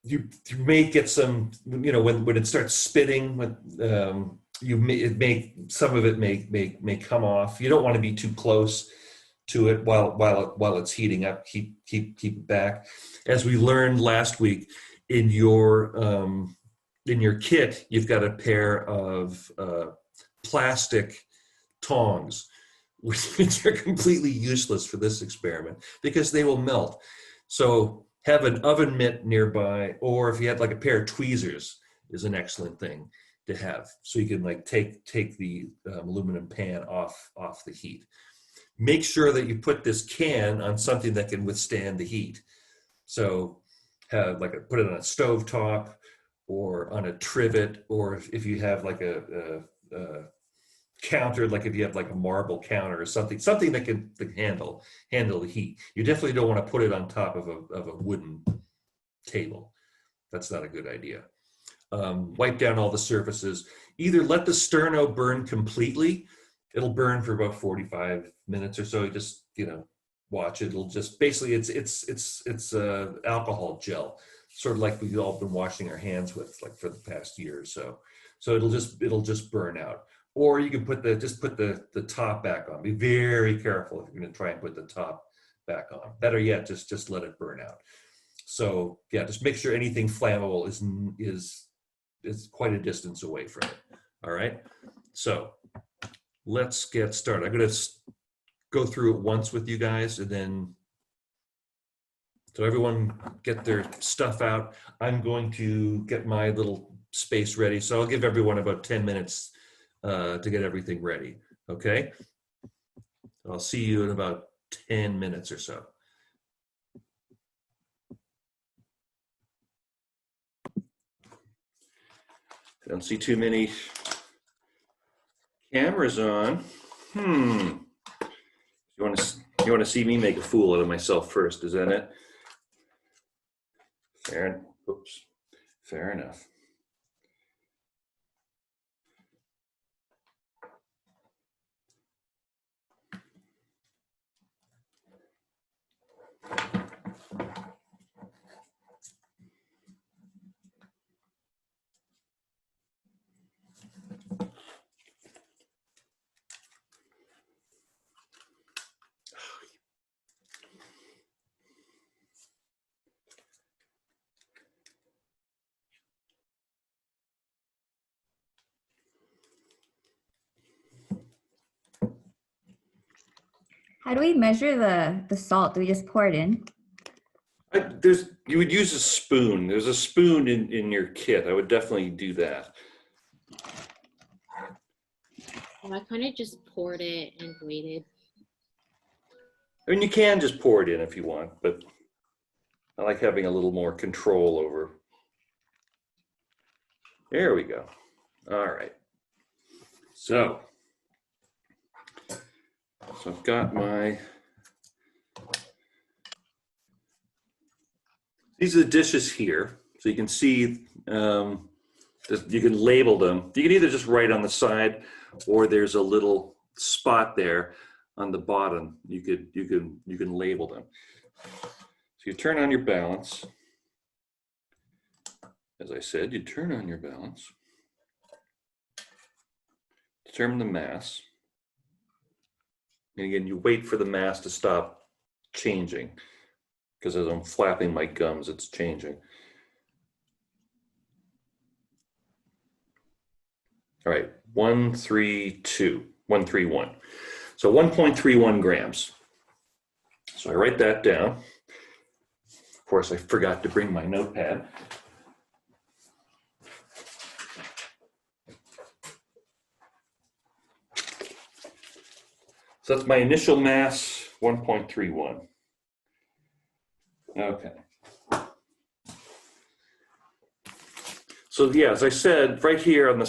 You may get some, when it starts spitting, some of it may come off. You don't want to be too close to it while it's heating up. Keep it back. As we learned last week, in your kit, you've got a pair of plastic tongs, which are completely useless for this experiment because they will melt. So have an oven mitt nearby, or if you had like a pair of tweezers, is an excellent thing to have. So you can like take the aluminum pan off the heat. Make sure that you put this can on something that can withstand the heat. So put it on a stove top or on a trivet, or if you have like a counter, like if you have like a marble counter or something that can handle the heat. You definitely don't want to put it on top of a wooden table. That's not a good idea. Wipe down all the surfaces. Either let the sterno burn completely. It'll burn for about 45 minutes or so. You just watch it. It'll just basically it's alcohol gel, sort of like we've all been washing our hands with like for the past year or so. So it'll just burn out. Or you can put the top back on. Be very careful if you're going to try and put the top back on. Better yet, just let it burn out. So yeah, just make sure anything flammable is quite a distance away from it. All right. So let's get started. I'm going to go through it once with you guys, and then so everyone get their stuff out. I'm going to get my little space ready. So I'll give everyone about 10 minutes to get everything ready. Okay. I'll see you in about 10 minutes or so. I don't see too many cameras on. You want to see me make a fool out of myself first? Is that it? Fair enough. How do we measure the salt? Do we just pour it in? You would use a spoon. There's a spoon in your kit. I would definitely do that. Well, I kind of just poured it and waited. I mean, you can just pour it in if you want, but I like having a little more control over. There we go. All right. So I've got these are the dishes here. So you can see, you can label them. You can either just write on the side, or there's a little spot there on the bottom. You can label them. So you turn on your balance. As I said, you turn on your balance. Determine the mass. And again, you wait for the mass to stop changing, because as I'm flapping my gums, it's changing. All right, 132, 131. So 1.31 grams. So I write that down. Of course, I forgot to bring my notepad. So that's my initial mass, 1.31. Okay. So yeah, as I said, right here on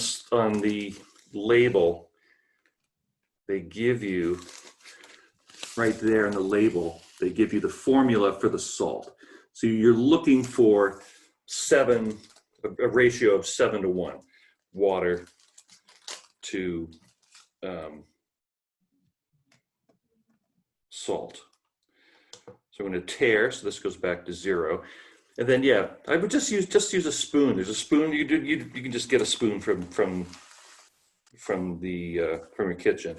the label, they give you, right there in the label, they give you the formula for the salt. So you're looking for a ratio of 7 to 1, water to salt. So I'm going to tare, so this goes back to 0. And then yeah, I would just use a spoon. There's a spoon. You can just get a spoon from your kitchen.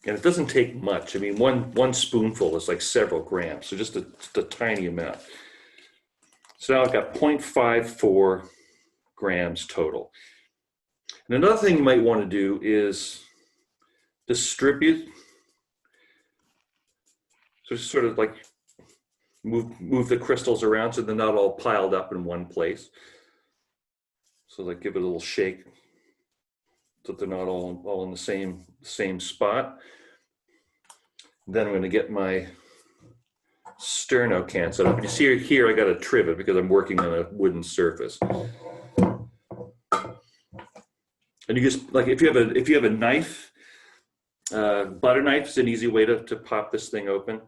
And it doesn't take much. I mean, one spoonful is like several grams, so just a tiny amount. So now I've got 0.54 grams total. And another thing you might want to do is distribute. So sort of like move the crystals around so they're not all piled up in one place. So like give it a little shake so they're not all in the same spot. Then I'm going to get my sterno can set up. And you see here I got a trivet because I'm working on a wooden surface. And you just, like, if you have a knife, butter knife is an easy way to pop this thing open.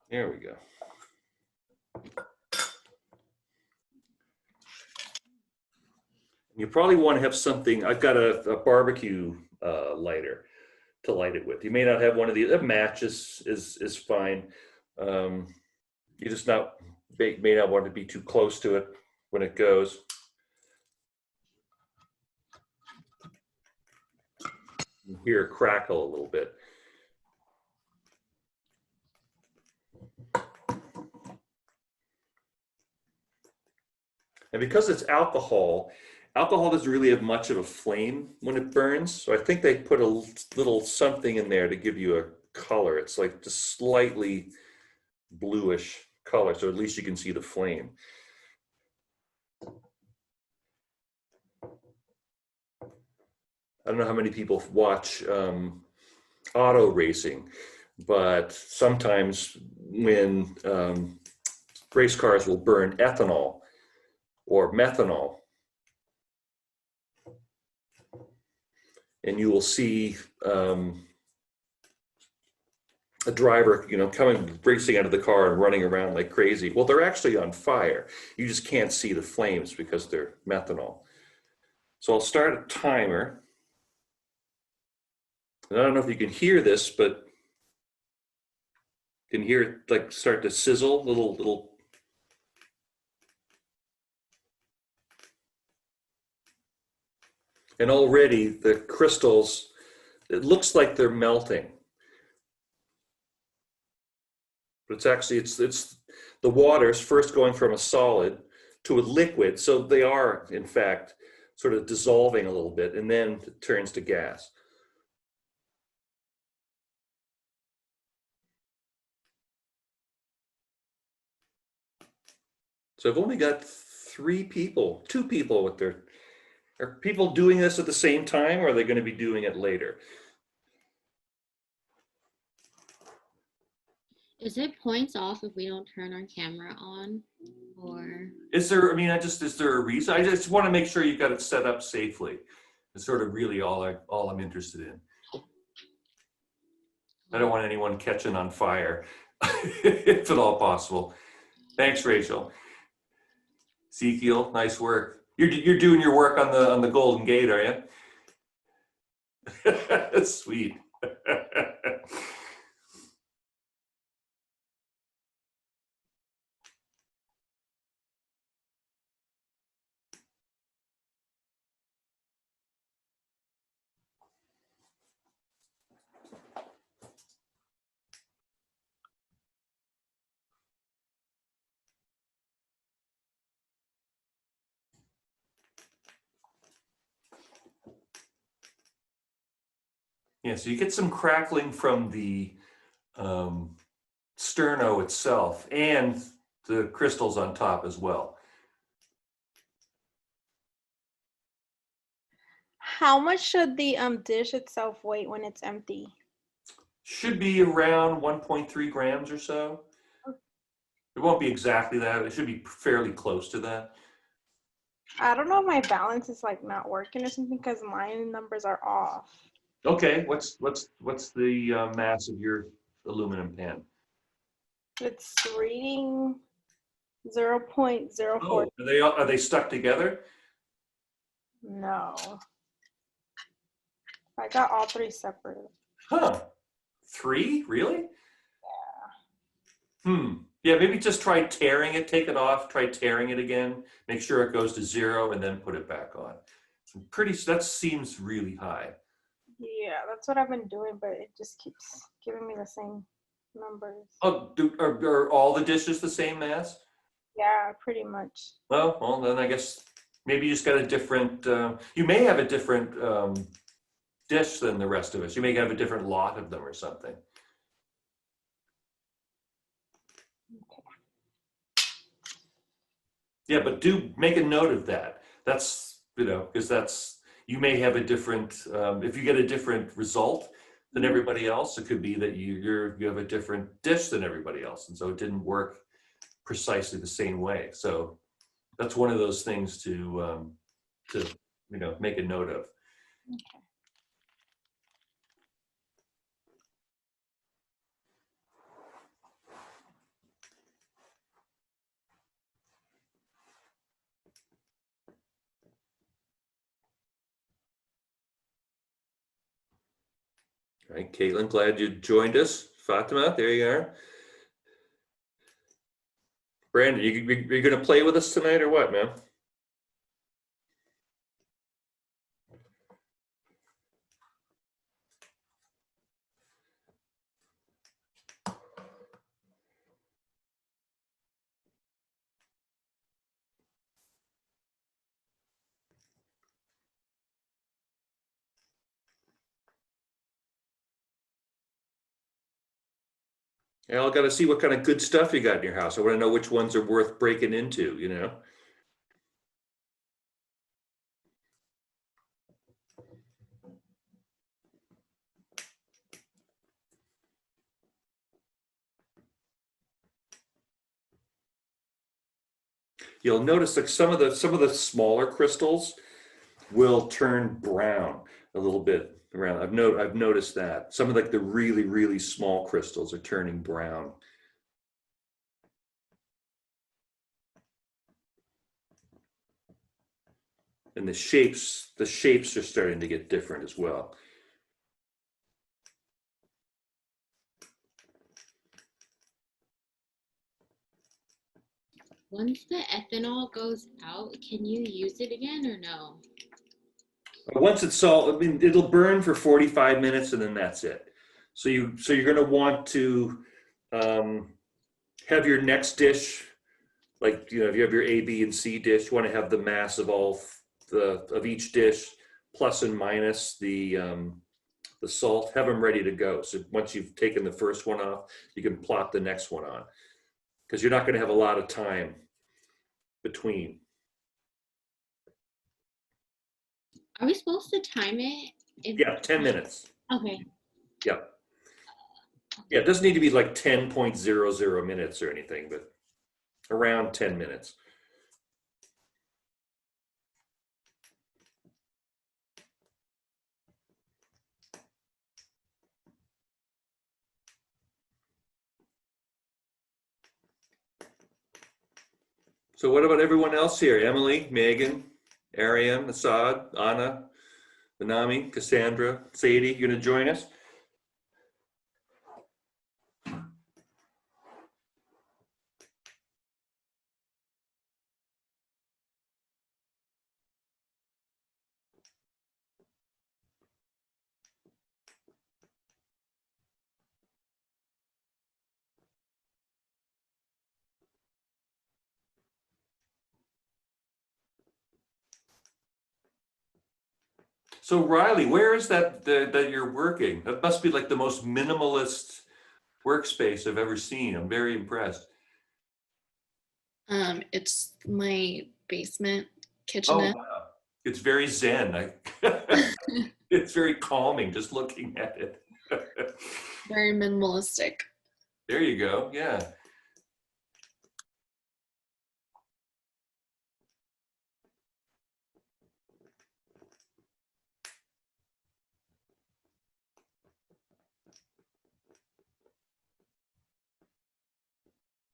There we go. You probably want to have something. I've got a barbecue lighter to light it with. You may not have one of these. A match is fine. You just may not want to be too close to it when it goes. You hear it crackle a little bit. And because it's alcohol, alcohol doesn't really have much of a flame when it burns. So I think they put a little something in there to give you a color. It's like just slightly bluish color, so at least you can see the flame. I don't know how many people watch auto racing, but sometimes when race cars will burn ethanol or methanol, and you will see a driver, coming racing out of the car and running around like crazy. Well, they're actually on fire. You just can't see the flames because they're methanol. So I'll start a timer. And I don't know if you can hear this, but you can hear it like start to sizzle, little. And already the crystals, it looks like they're melting. But it's actually, it's the water's first going from a solid to a liquid. So they are, in fact, sort of dissolving a little bit, and then it turns to gas. So I've only got two people with their, are people doing this at the same time, or are they going to be doing it later? Is it points off if we don't turn our camera on, or? Is there, is there a reason? I just want to make sure you've got it set up safely. It's sort of really all I'm interested in. I don't want anyone catching on fire, if at all possible. Thanks, Rachel. Ezekiel, nice work. You're doing your work on the Golden Gate, are you? That's sweet. Yeah, so you get some crackling from the sterno itself and the crystals on top as well. How much should the dish itself weigh when it's empty? Should be around 1.3 grams or so. It won't be exactly that. It should be fairly close to that. I don't know if my balance is like not working or something because my numbers are off. Okay, what's the mass of your aluminum pan? It's reading 0.04. Oh, are they stuck together? No. I got all three separate. Huh. 3? Really? Yeah. Yeah, maybe just try tearing it, take it off, try tearing it again, make sure it goes to 0, and then put it back on. That seems really high. Yeah, that's what I've been doing, but it just keeps giving me the same numbers. Oh, are all the dishes the same mass? Yeah, pretty much. Well, then I guess maybe you just got a different, you may have a different dish than the rest of us. You may have a different lot of them or something. Yeah, but do make a note of that. That's, because you may have a different, if you get a different result than everybody else, it could be that you have a different dish than everybody else. And so it didn't work precisely the same way. So that's one of those things to make a note of. Okay. All right, Caitlin, glad you joined us. Fatima, there you are. Brandon, you going to play with us tonight or what, man? Yeah, I got to see what kind of good stuff you got in your house. I want to know which ones are worth breaking into, you know? You'll notice like some of the smaller crystals will turn brown a little bit around. I've noticed that. Some of like the really, really small crystals are turning brown. And the shapes are starting to get different as well. Once the ethanol goes out, can you use it again or no? Once it's all, I mean, it'll burn for 45 minutes and then that's it. So you're going to want to have your next dish, like, you know, if you have your A, B, and C dish, you want to have the mass of of each dish, plus and minus the salt. Have them ready to go. So once you've taken the first one off, you can plot the next one on, because you're not going to have a lot of time between. Are we supposed to time it? Yeah, 10 minutes. Okay. Yeah. Yeah, it doesn't need to be like 10.00 minutes or anything, but around 10 minutes. So what about everyone else here? Emily, Megan, Ariane, Assad, Anna, Anami, Cassandra, Sadie, you gonna join us? So Riley, where is that you're working? That must be like the most minimalist workspace I've ever seen. I'm very impressed. It's my basement Oh, kitchenette. wow. It's very zen. It's very calming just looking at it. Very minimalistic. There you go. Yeah.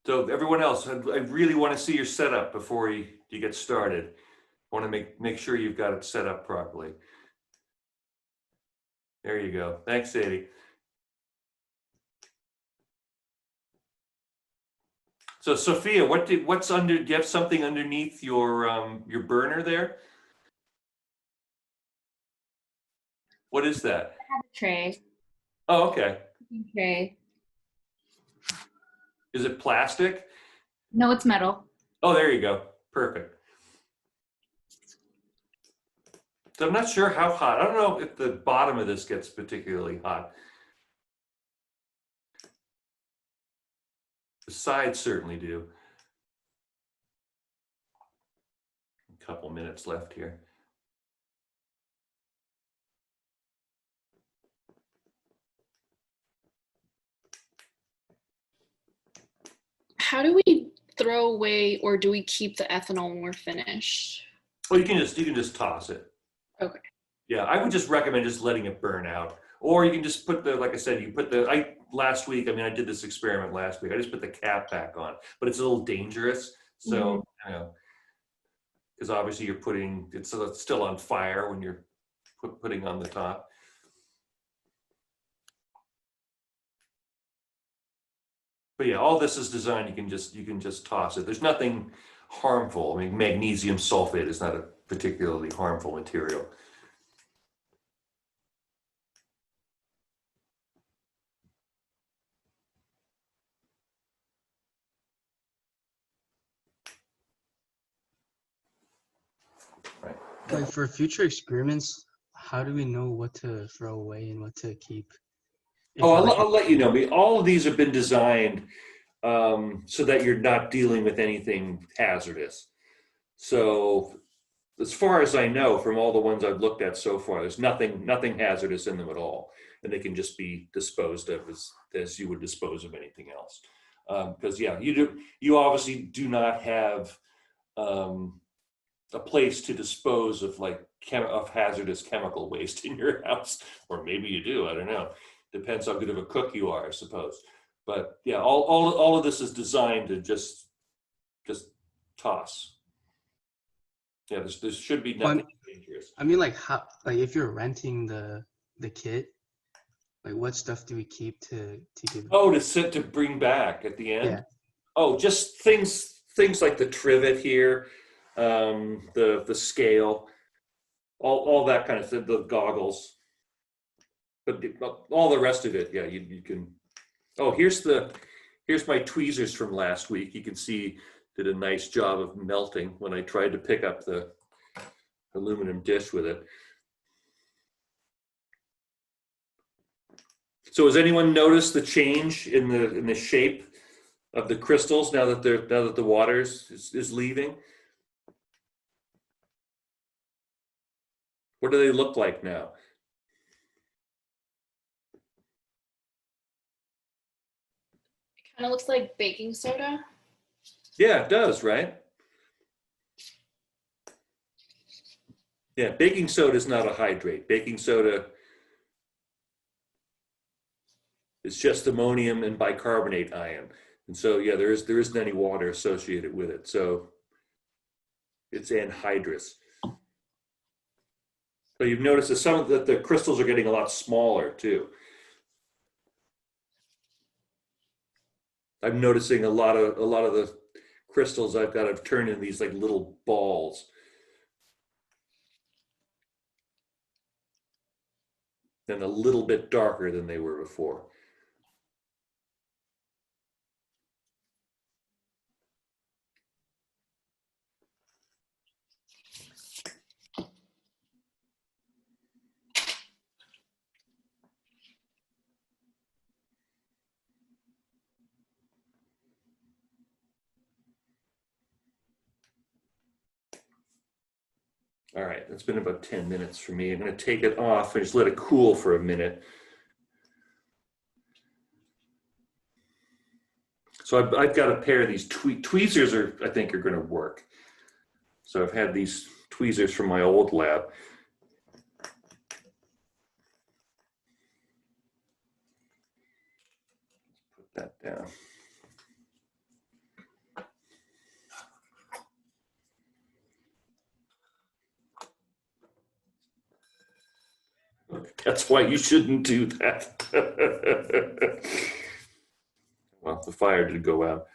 So everyone else, I really want to see your setup before you get started. I want to make sure you've got it set up properly. There you go. Thanks, Sadie. So Sophia, what's under? Do you have something underneath your burner there? What is that? Tray. Oh, okay. Tray. Is it plastic? No, it's metal. Oh, there you go. Perfect. So I'm not sure how hot. I don't know if the bottom of this gets particularly hot. The sides certainly do. A couple minutes left here. How do we throw away, or do we keep the ethanol when we're finished? Well, you can just toss it. Okay. Yeah, I would just recommend just letting it burn out. Or you can just put like I said, last week, I mean, I did this experiment last week. I just put the cap back on, but it's a little dangerous. So, you know, because obviously it's still on fire when you're putting on the top. But yeah, all this is designed, you can just toss it. There's nothing harmful. I mean, magnesium sulfate is not a particularly harmful material. Right. Like for future experiments, how do we know what to throw away and what to keep? If Oh, we're I'll, like- I'll let you know. I mean, all of these have been designed so that you're not dealing with anything hazardous. So as far as I know, from all the ones I've looked at so far, there's nothing hazardous in them at all, and they can just be disposed of as you would dispose of anything else. Because yeah, you obviously do not have a place to dispose of of hazardous chemical waste in your house, or maybe you do. I don't know. Depends how good of a cook you are, I suppose. But yeah, all of this is designed to just toss. Yeah, there should be nothing dangerous. I mean, like how, like if you're renting the kit, like what stuff do we keep to give? Oh, to bring back at the end. Yeah. Oh, just things like the trivet here, the scale, all that kind of thing, the goggles. But all the rest of it, yeah, you can. Oh, here's my tweezers from last week. You can see did a nice job of melting when I tried to pick up the aluminum dish with it. So has anyone noticed the change in the shape of the crystals now that the water is leaving? What do they look like now? Kind of looks like baking soda. Yeah, it does, right? Yeah, baking soda is not a hydrate. Baking soda is just ammonium and bicarbonate ion. And so, yeah, there isn't any water associated with it. So it's anhydrous. So you've noticed that some of the crystals are getting a lot smaller too. I'm noticing a lot of the crystals I've got have turned into these like little balls. And a little bit darker than they were before. All right, that's been about 10 minutes for me. I'm going to take it off and just let it cool for a minute. So I've got a pair of these tweezers I think are going to work. So I've had these tweezers from my old lab. Put that down. That's why you shouldn't do that. Well, the fire did go out.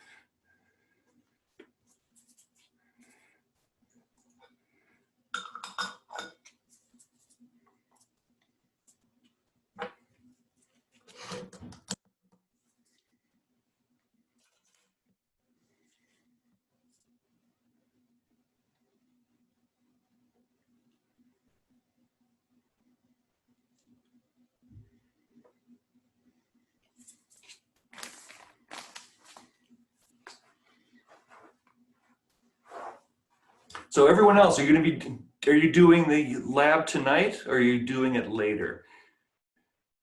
So everyone else, are you doing the lab tonight or are you doing it later?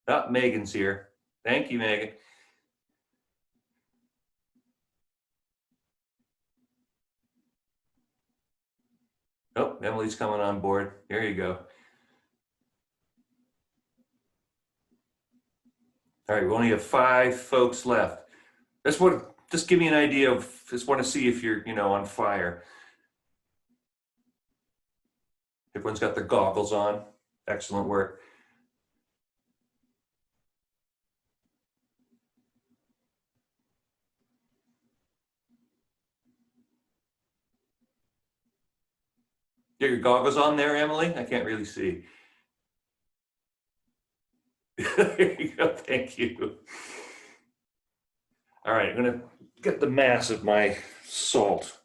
Oh, Megan's here. Thank you, Megan. Oh, Emily's coming on board. There you go. All right, we only have 5 folks left. Just give me an idea of, just want to see if you're, on fire. Everyone's got their goggles on. Excellent work. Get your goggles on there, Emily? I can't really see. There you go, thank you. All right, I'm gonna get the mass of my salt.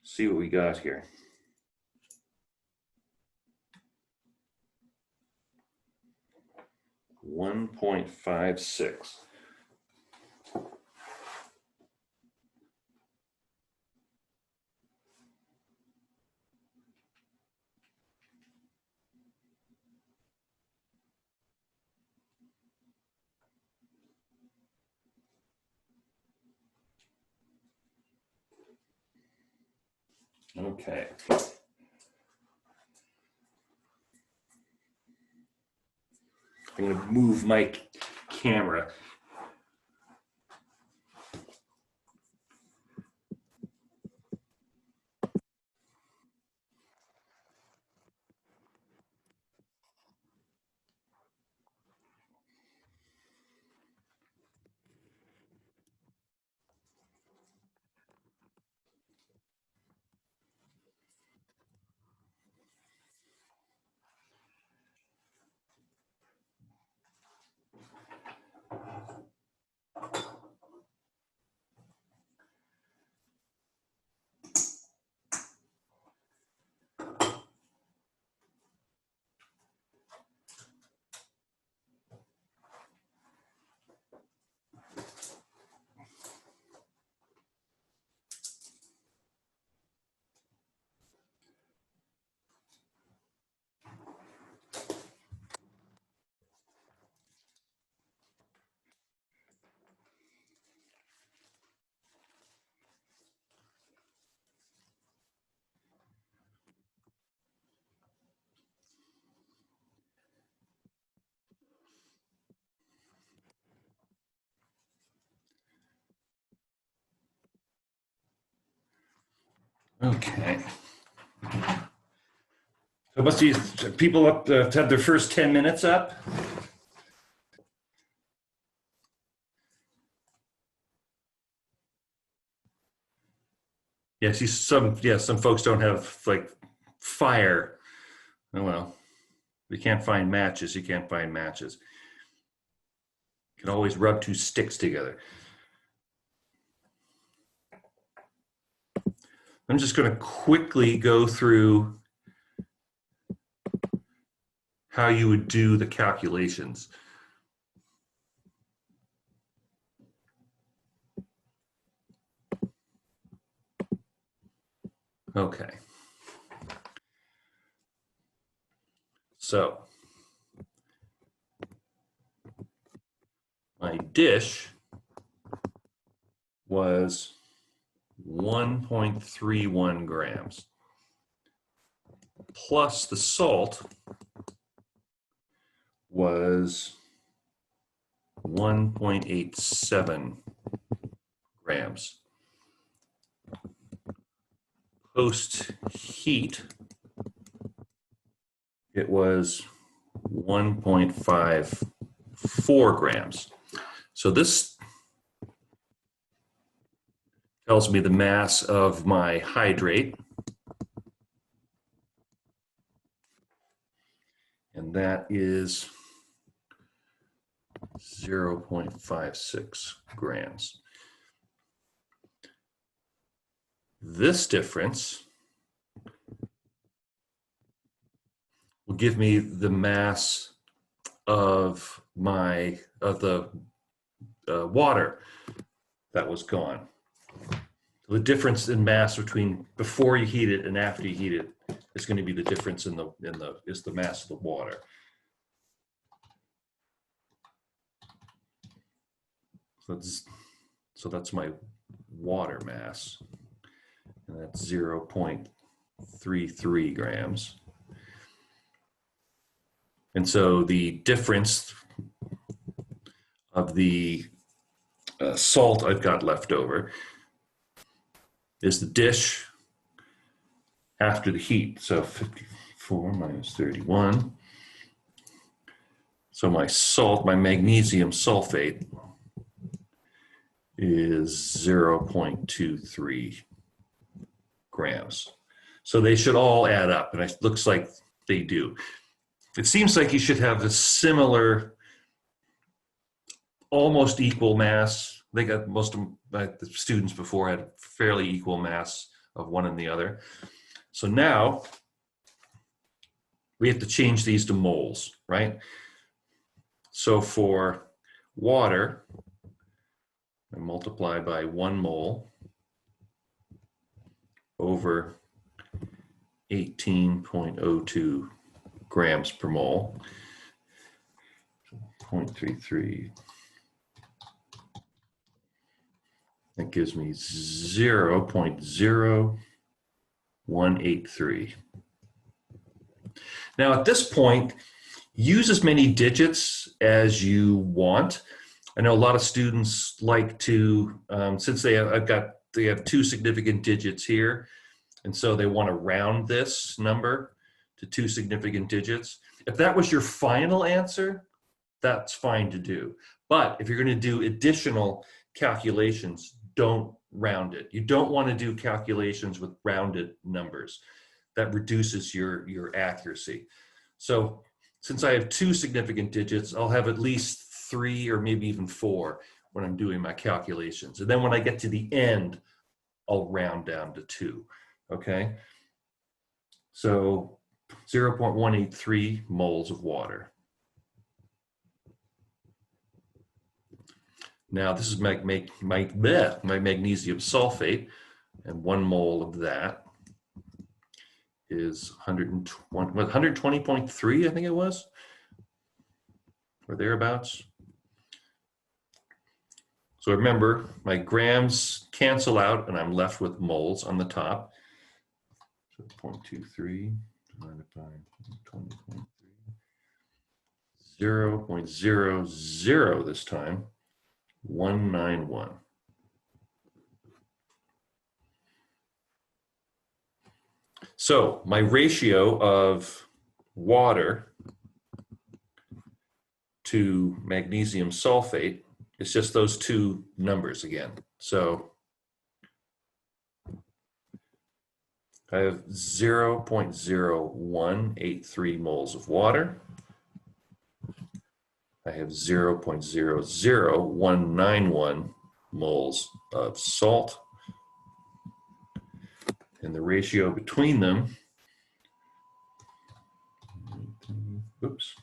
See what we got here. .56. Okay. I'm going to move my camera. Okay. So must these people up had their first 10 minutes up? Yeah, see some folks don't have like fire. Oh well. You can't find matches, you can't find matches. You can always rub two sticks together. I'm just going to quickly go through how you would do the calculations. Okay. So my dish was 1.31 grams plus the salt was 1.87 grams. Post heat, it was 1.54 grams. So this tells me the mass of my hydrate. And that is 0.56 grams. This difference will give me the mass of the water that was gone. The difference in mass between before you heat it and after you heat it is going to be the difference in the mass of the water. So that's my water mass, and that's 0.33 grams. And so the difference of the salt I've got left over is the dish after the heat. So 54 minus 31. So my salt, my magnesium sulfate is 0.23 grams. So they should all add up, and it looks like they do. It seems like you should have a similar, almost equal mass. They got most of the students before had fairly equal mass of one and the other. So now we have to change these to moles, right? So for water, I multiply by 1 mole over 18.02 grams per mole, 0.33. That gives me 0.0183. Now at this point, use as many digits as you want. I know a lot of students like to, since they have 2 significant digits here, and so they want to round this number to 2 significant digits. If that was your final answer, that's fine to do. But if you're going to do additional calculations, don't round it. You don't want to do calculations with rounded numbers. That reduces your accuracy. So since I have 2 significant digits, I'll have at least 3 or maybe even 4 when I'm doing my calculations. And then when I get to the end, I'll round down to 2, okay? So 0.183 moles of water. Now this is my magnesium sulfate, and 1 mole of that is 120.3, I think it was, or thereabouts. So remember, my grams cancel out, and I'm left with moles on the top. So 0.23 divided by 20.3, 0.00 this time, 191. So my ratio of water to magnesium sulfate is just those 2 numbers again. So I have 0.0183 moles of water. I have 0.00191 moles of salt. And the ratio between them, oops.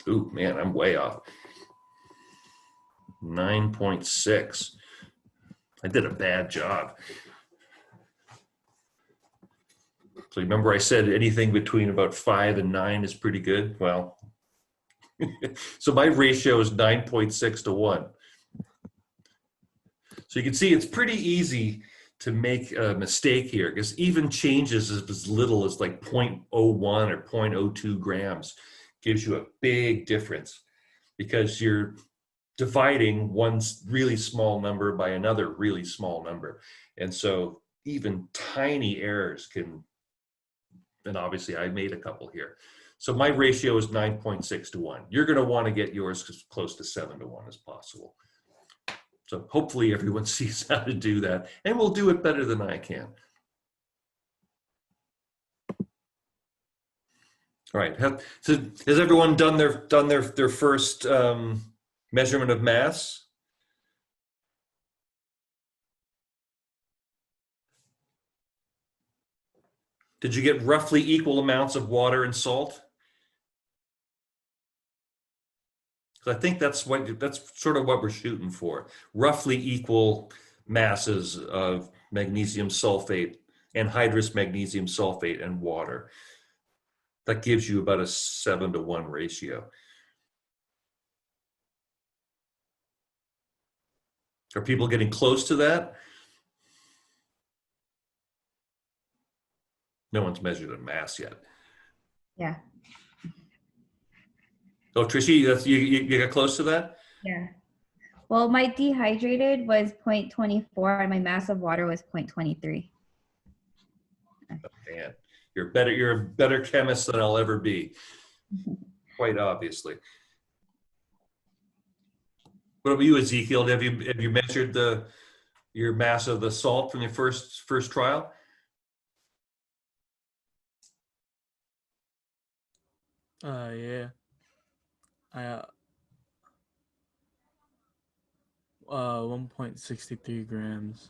Ooh, man, I'm way off. 9.6. I did a bad job. So remember I said anything between about 5 and 9 is pretty good? Well, so my ratio is 9.6 to 1. So you can see it's pretty easy to make a mistake here, because even changes as little as like 0.01 or 0.02 grams gives you a big difference, because you're dividing one really small number by another really small number. And so even tiny errors can, and obviously I made a couple here. So my ratio is 9.6 to 1. You're going to want to get yours as close to 7 to 1 as possible. So hopefully everyone sees how to do that, and will do it better than I can. All right. So has everyone done their first measurement of mass? Did you get roughly equal amounts of water and salt? Because I think that's sort of what we're shooting for. Roughly equal masses of magnesium sulfate, anhydrous magnesium sulfate, and water. That gives you about a 7 to 1 ratio. Are people getting close to that? No one's measured a mass yet. Yeah. Oh, Trishi, you got close to that? Yeah. Well, my dehydrated was 0.24 and my mass of water was 0.23. Oh, man, you're a better chemist than I'll ever be. Quite obviously. What about you, Ezekiel? Have you measured your mass of the salt from your first trial? Yeah. I 1.63 grams.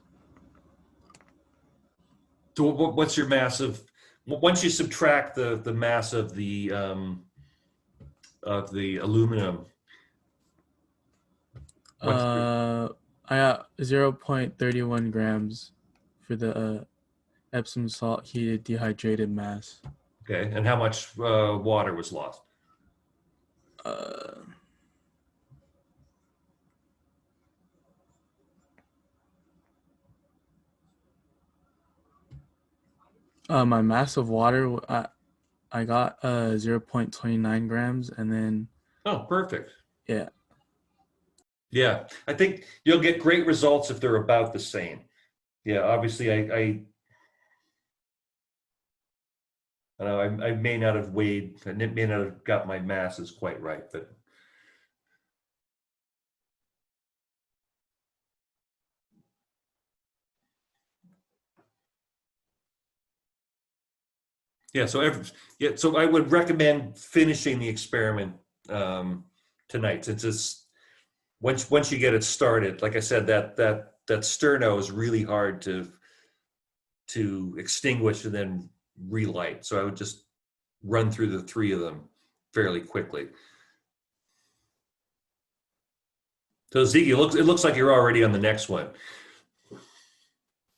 So what's your mass of, once you subtract the mass of the aluminum? I got 0.31 grams for the Epsom salt heated dehydrated mass. Okay, and how much water was lost? Uh, my mass of water, I got 0.29 grams, and then Oh, perfect. yeah. Yeah, I think you'll get great results if they're about the same. Yeah, obviously, I know I may not have weighed, I may not have got my masses quite right, but yeah. So I would recommend finishing the experiment tonight, since it's once you get it started. Like I said, that sterno is really hard to extinguish and then relight. So I would just run through the three of them fairly quickly. So Ezekiel, it looks like you're already on the next one.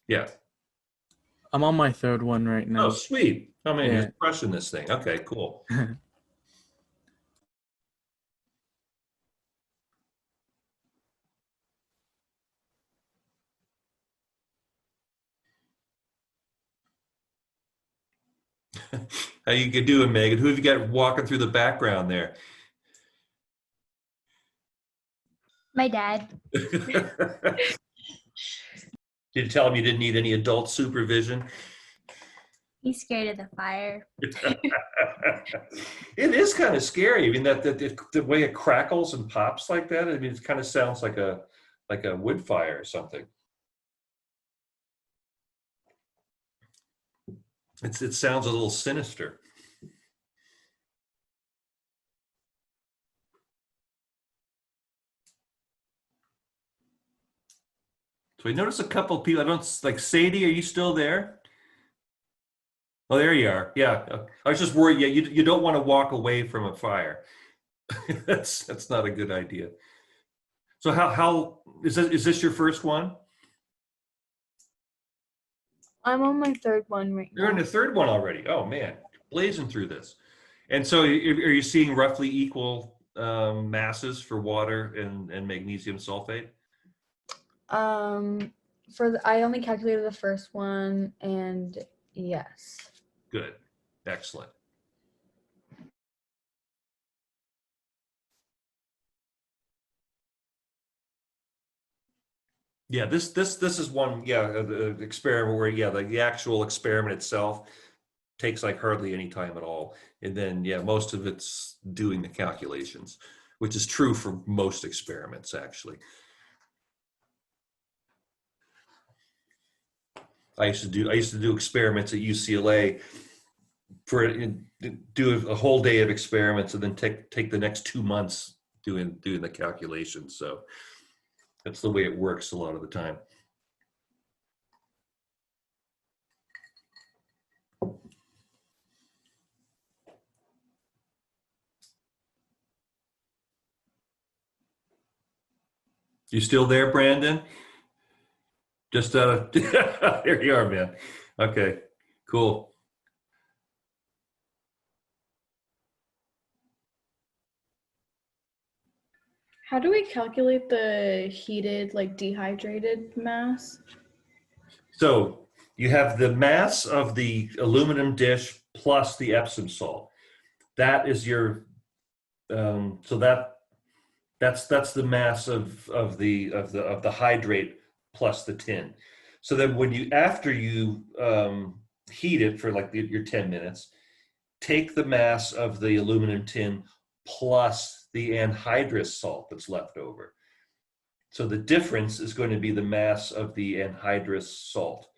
Yeah. I'm on my third one right now. Oh, sweet. Oh man, Yeah. you're crushing this thing. Okay, cool. How you doing, Megan? Who have you got walking through the background there? My dad. Did you tell him you didn't need any adult supervision? He's scared of the fire. It is kind of scary. I mean, that the way it crackles and pops like that. I mean, it kind of sounds like a wood fire or something. It sounds a little sinister. So we noticed a couple of people. I don't like Sadie. Are you still there? Oh, there you are. Yeah, I was just worried. Yeah, you don't want to walk away from a fire. That's not a good idea. So how is this your first one? I'm on my third one right You're in now. the third one already. Oh man, blazing through this. And so are you seeing roughly equal masses for water and magnesium sulfate? I only calculated the first one, and yes. Good, excellent. Yeah, this is one, yeah, the experiment where, yeah, like the actual experiment itself takes like hardly any time at all. And then, yeah, most of it's doing the calculations, which is true for most experiments, actually. I used to do experiments at UCLA do a whole day of experiments and then take the next 2 months doing the calculations. So that's the way it works a lot of the time. You still there, Brandon? Just there you are, man. Okay, cool. How do we calculate the heated, like dehydrated mass? So you have the mass of the aluminum dish plus the Epsom salt. That is your so that's the mass of the hydrate plus the tin. So then when you after you heat it for like your 10 minutes, take the mass of the aluminum tin plus the anhydrous salt that's left over. So the difference is going to be the mass of the anhydrous salt.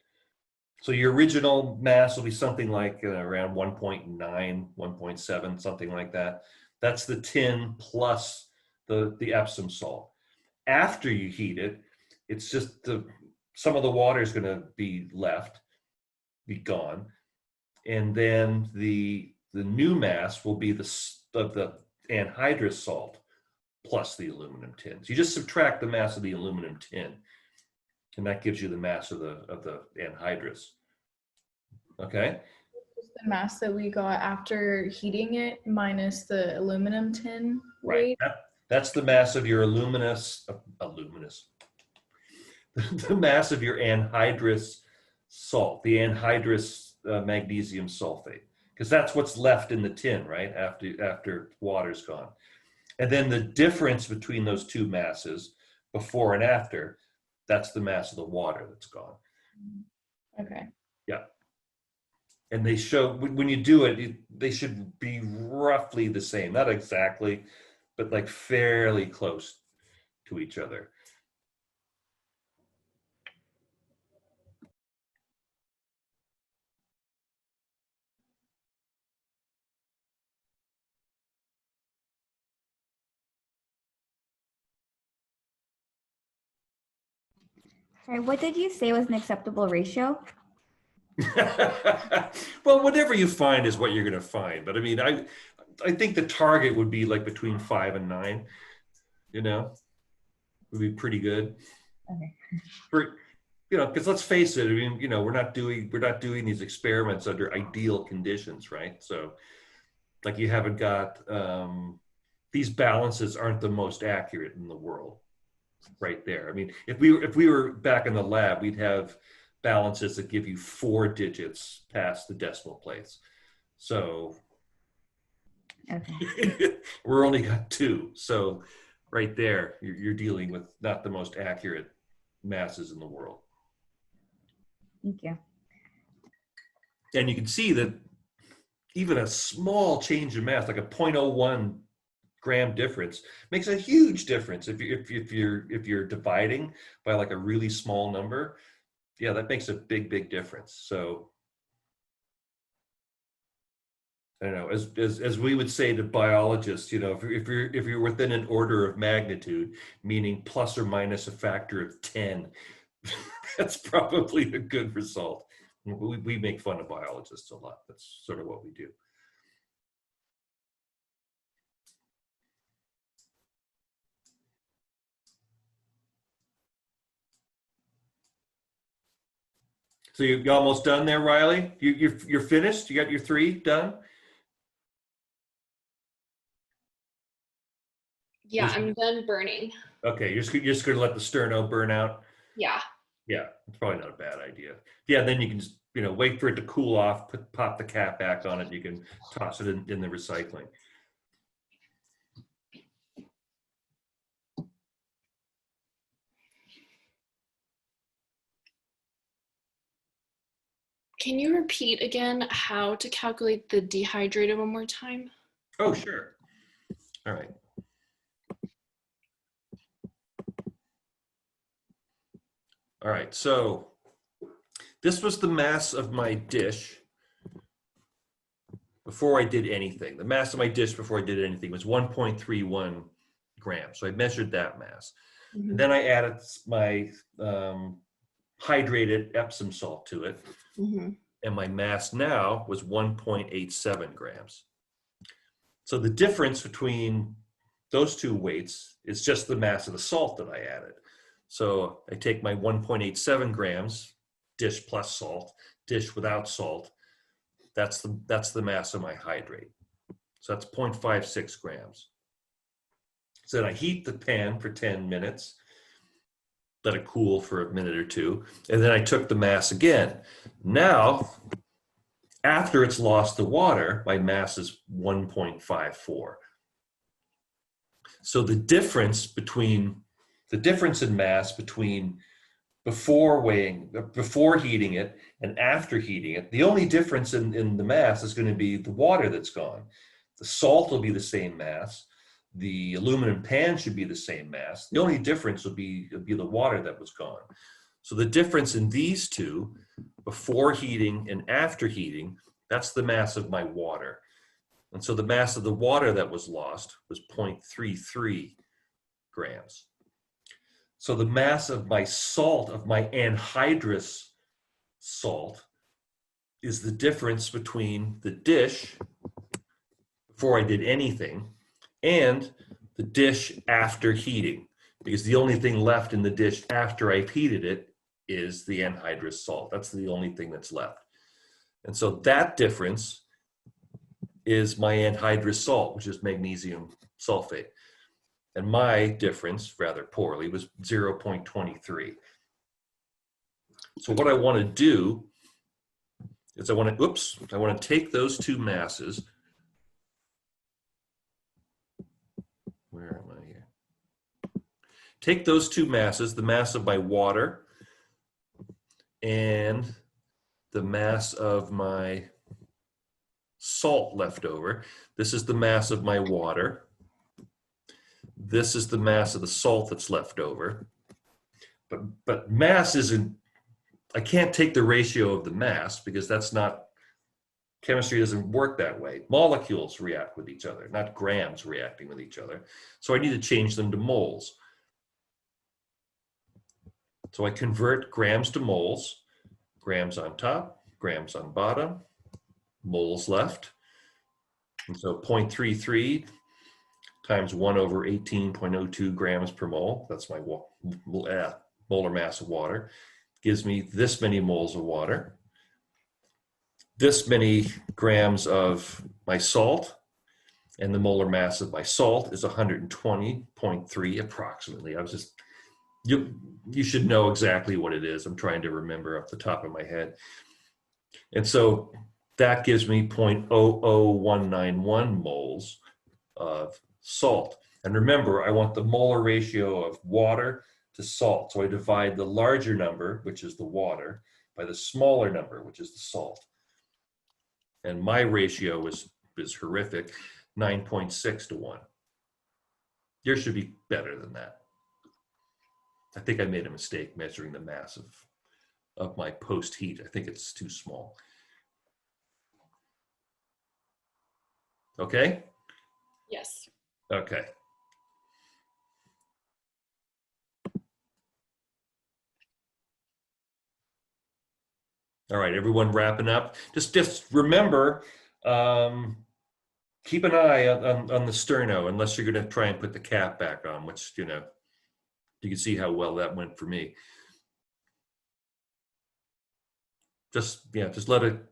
So your original mass will be something like around 1.9, 1.7, something like that. That's the tin plus the Epsom salt. After you heat it, it's just some of the water is going to be left, be gone, and then the new mass will be the anhydrous salt plus the aluminum tin. So you just subtract the mass of the aluminum tin, and that gives you the mass of the anhydrous. Okay. The mass that we got after heating it minus the aluminum tin Right. weight. That's the mass of your the mass of your anhydrous salt, the anhydrous magnesium sulfate, because that's what's left in the tin, right? After water's gone. And then the difference between those two masses, before and after, that's the mass of the water that's gone. Okay. Yeah. And they show, when you do it, they should be roughly the same. Not exactly, but like fairly close to each other. Sorry, what did you say was an acceptable ratio? Well, whatever you find is what you're going to find. But I mean, I think the target would be like between 5 and 9. You know, would be pretty good. Okay. Because let's face it. I mean, we're not doing these experiments under ideal conditions, right? So, like, you haven't got these balances aren't the most accurate in the world, right there. I mean, if we were back in the lab, we'd have balances that give you 4 digits past the decimal place. So Okay. we're only got 2. So right there, you're dealing with not the most accurate masses in the world. Thank you. And you can see that even a small change in mass, like a 0.01 gram difference, makes a huge difference. If you're dividing by like a really small number, yeah, that makes a big difference. So I don't know, as we would say to biologists, if you're within an order of magnitude, meaning plus or minus a factor of 10, that's probably a good result. We make fun of biologists a lot. That's sort of what we do. So you're almost done there, Riley? You're finished? You got your 3 done? Yeah, I'm done burning. Okay, you're just going to let the sterno burn out? Yeah. Yeah, it's probably not a bad idea. Yeah, then you can just, wait for it to cool off, pop the cap back on it. You can toss it in the recycling. Can you repeat again how to calculate the dehydrated one more time? Oh, sure. All right. All right, so this was the mass of my dish before I did anything. The mass of my dish before I did anything was 1.31 grams. So I measured that mass. Mm-hmm. And then I added my hydrated Epsom salt to it. Mm-hmm. And my mass now was 1.87 grams. So the difference between those 2 weights is just the mass of the salt that I added. So I take my 1.87 grams, dish plus salt, dish without salt. That's the mass of my hydrate. So that's 0.56 grams. So then I heat the pan for 10 minutes, let it cool for a minute or 2, and then I took the mass again. Now, after it's lost the water, my mass is 1.54. So the difference in mass between before heating it and after heating it, the only difference in the mass is going to be the water that's gone. The salt will be the same mass. The aluminum pan should be the same mass. The only difference would be the water that was gone. So the difference in these two, before heating and after heating, that's the mass of my water. And so the mass of the water that was lost was 0.33 grams. So the mass of my salt, of my anhydrous salt, is the difference between the dish before I did anything and the dish after heating, because the only thing left in the dish after I've heated it is the anhydrous salt. That's the only thing that's left. And so that difference is my anhydrous salt, which is magnesium sulfate. And my difference, rather poorly, was 0.23. So what I want to do is I want to take those two masses. Where am I here? Take those two masses, the mass of my water and the mass of my salt left over. This is the mass of my water. This is the mass of the salt that's left over. But mass isn't, I can't take the ratio of the mass because that's not, chemistry doesn't work that way. Molecules react with each other, not grams reacting with each other. So I need to change them to moles. So I convert grams to moles, grams on top, grams on bottom, moles left. And so 0.33 times 1 over 18.02 grams per mole, that's my molar mass of water, gives me this many moles of water, this many grams of my salt, and the molar mass of my salt is 120.3 approximately. I was just, you should know exactly what it is. I'm trying to remember off the top of my head. And so that gives me 0.00191 moles of salt. And remember, I want the molar ratio of water to salt. So I divide the larger number, which is the water, by the smaller number, which is the salt. And my ratio is horrific, 9.6 to 1. Yours should be better than that. I think I made a mistake measuring the mass of my post heat. I think it's too small. Okay? Yes. Okay. All right, everyone wrapping up. Just remember, keep an eye on the sterno, unless you're going to try and put the cap back on, which, you know, you can see how well that went for me. Just let it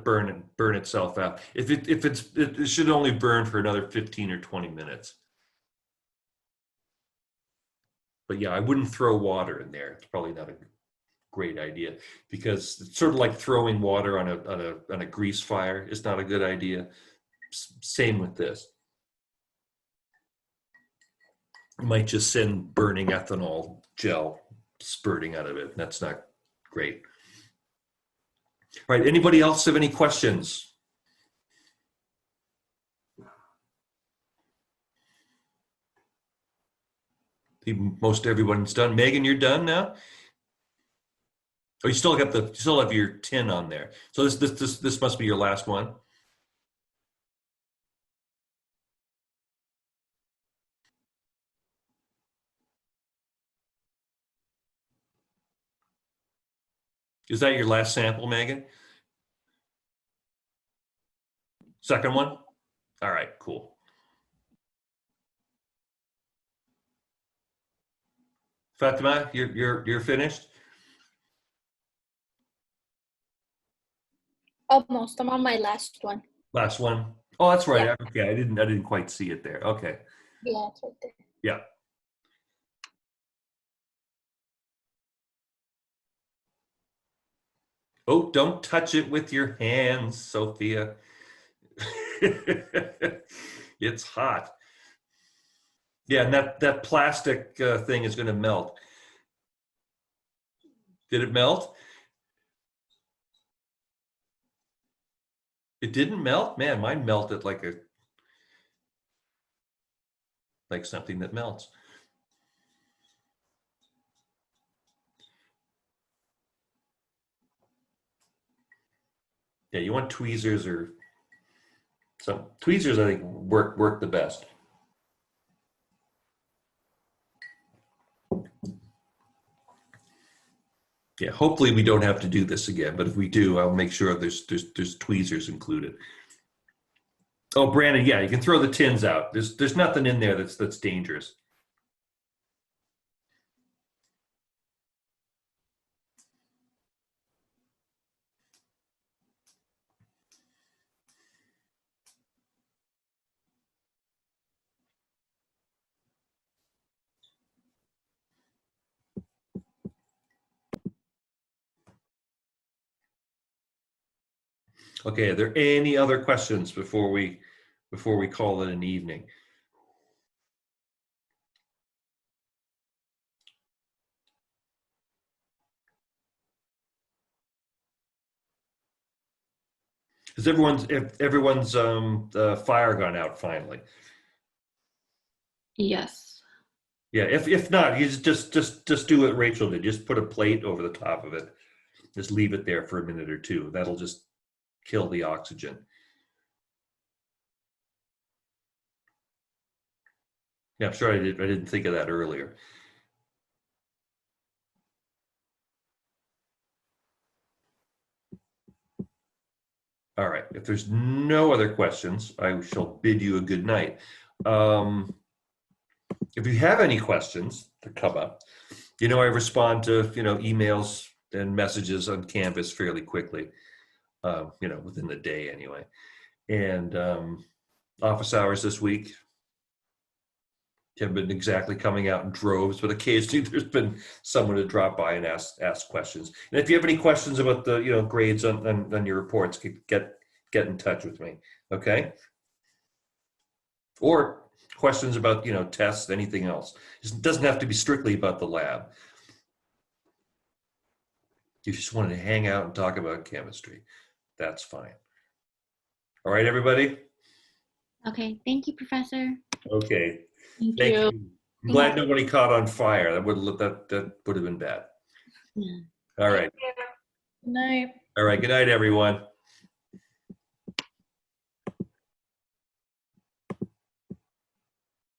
burn itself out. It should only burn for another 15 or 20 minutes. But yeah, I wouldn't throw water in there. It's probably not a great idea, because it's sort of like throwing water on a grease fire is not a good idea. Same with this. You might just send burning ethanol gel spurting out of it. That's not great. All right, anybody else have any questions? Most everyone's done. Megan, you're done now? Oh, you still have your tin on there. So this must be your last one. Is that your last sample, Megan? Second one? All right, cool. Fatima, you're finished? Almost. I'm on my last one. Last one. Oh, that's right. Yeah. Okay, I didn't quite see it there. Okay. Yeah, it's right there. Yeah. Oh, don't touch it with your hands, Sophia. It's hot. Yeah, and that plastic thing is going to melt. Did it melt? It didn't melt? Man, mine melted like a like something that melts. Yeah, you want tweezers or some tweezers. I think work the best. Yeah, hopefully we don't have to do this again, but if we do, I'll make sure there's tweezers included. Oh, Brandon, yeah, you can throw the tins out. There's nothing in there that's dangerous. Okay, are there any other questions before we call it an evening? Has everyone's fire gone out finally? Yes. Yeah, if not, you just do what Rachel did. Just put a plate over the top of it. Just leave it there for a minute or two. That'll just kill the oxygen. Yeah, I'm sure I didn't think of that earlier. All right. If there's no other questions, I shall bid you a good night. If you have any questions that come up, I respond to emails and messages on Canvas fairly quickly. Within the day anyway. And office hours this week haven't been exactly coming out in droves, but occasionally there's been someone to drop by and ask questions. And if you have any questions about the grades on your reports, get in touch with me, okay? Or questions about tests, anything else. It doesn't have to be strictly about the lab. You just wanted to hang out and talk about chemistry. That's fine. All right, everybody? Okay, thank you, Professor. Okay. Thank you. I'm glad nobody caught on fire. That would have been bad. Yeah. All right. Good night. All right. Good night, everyone.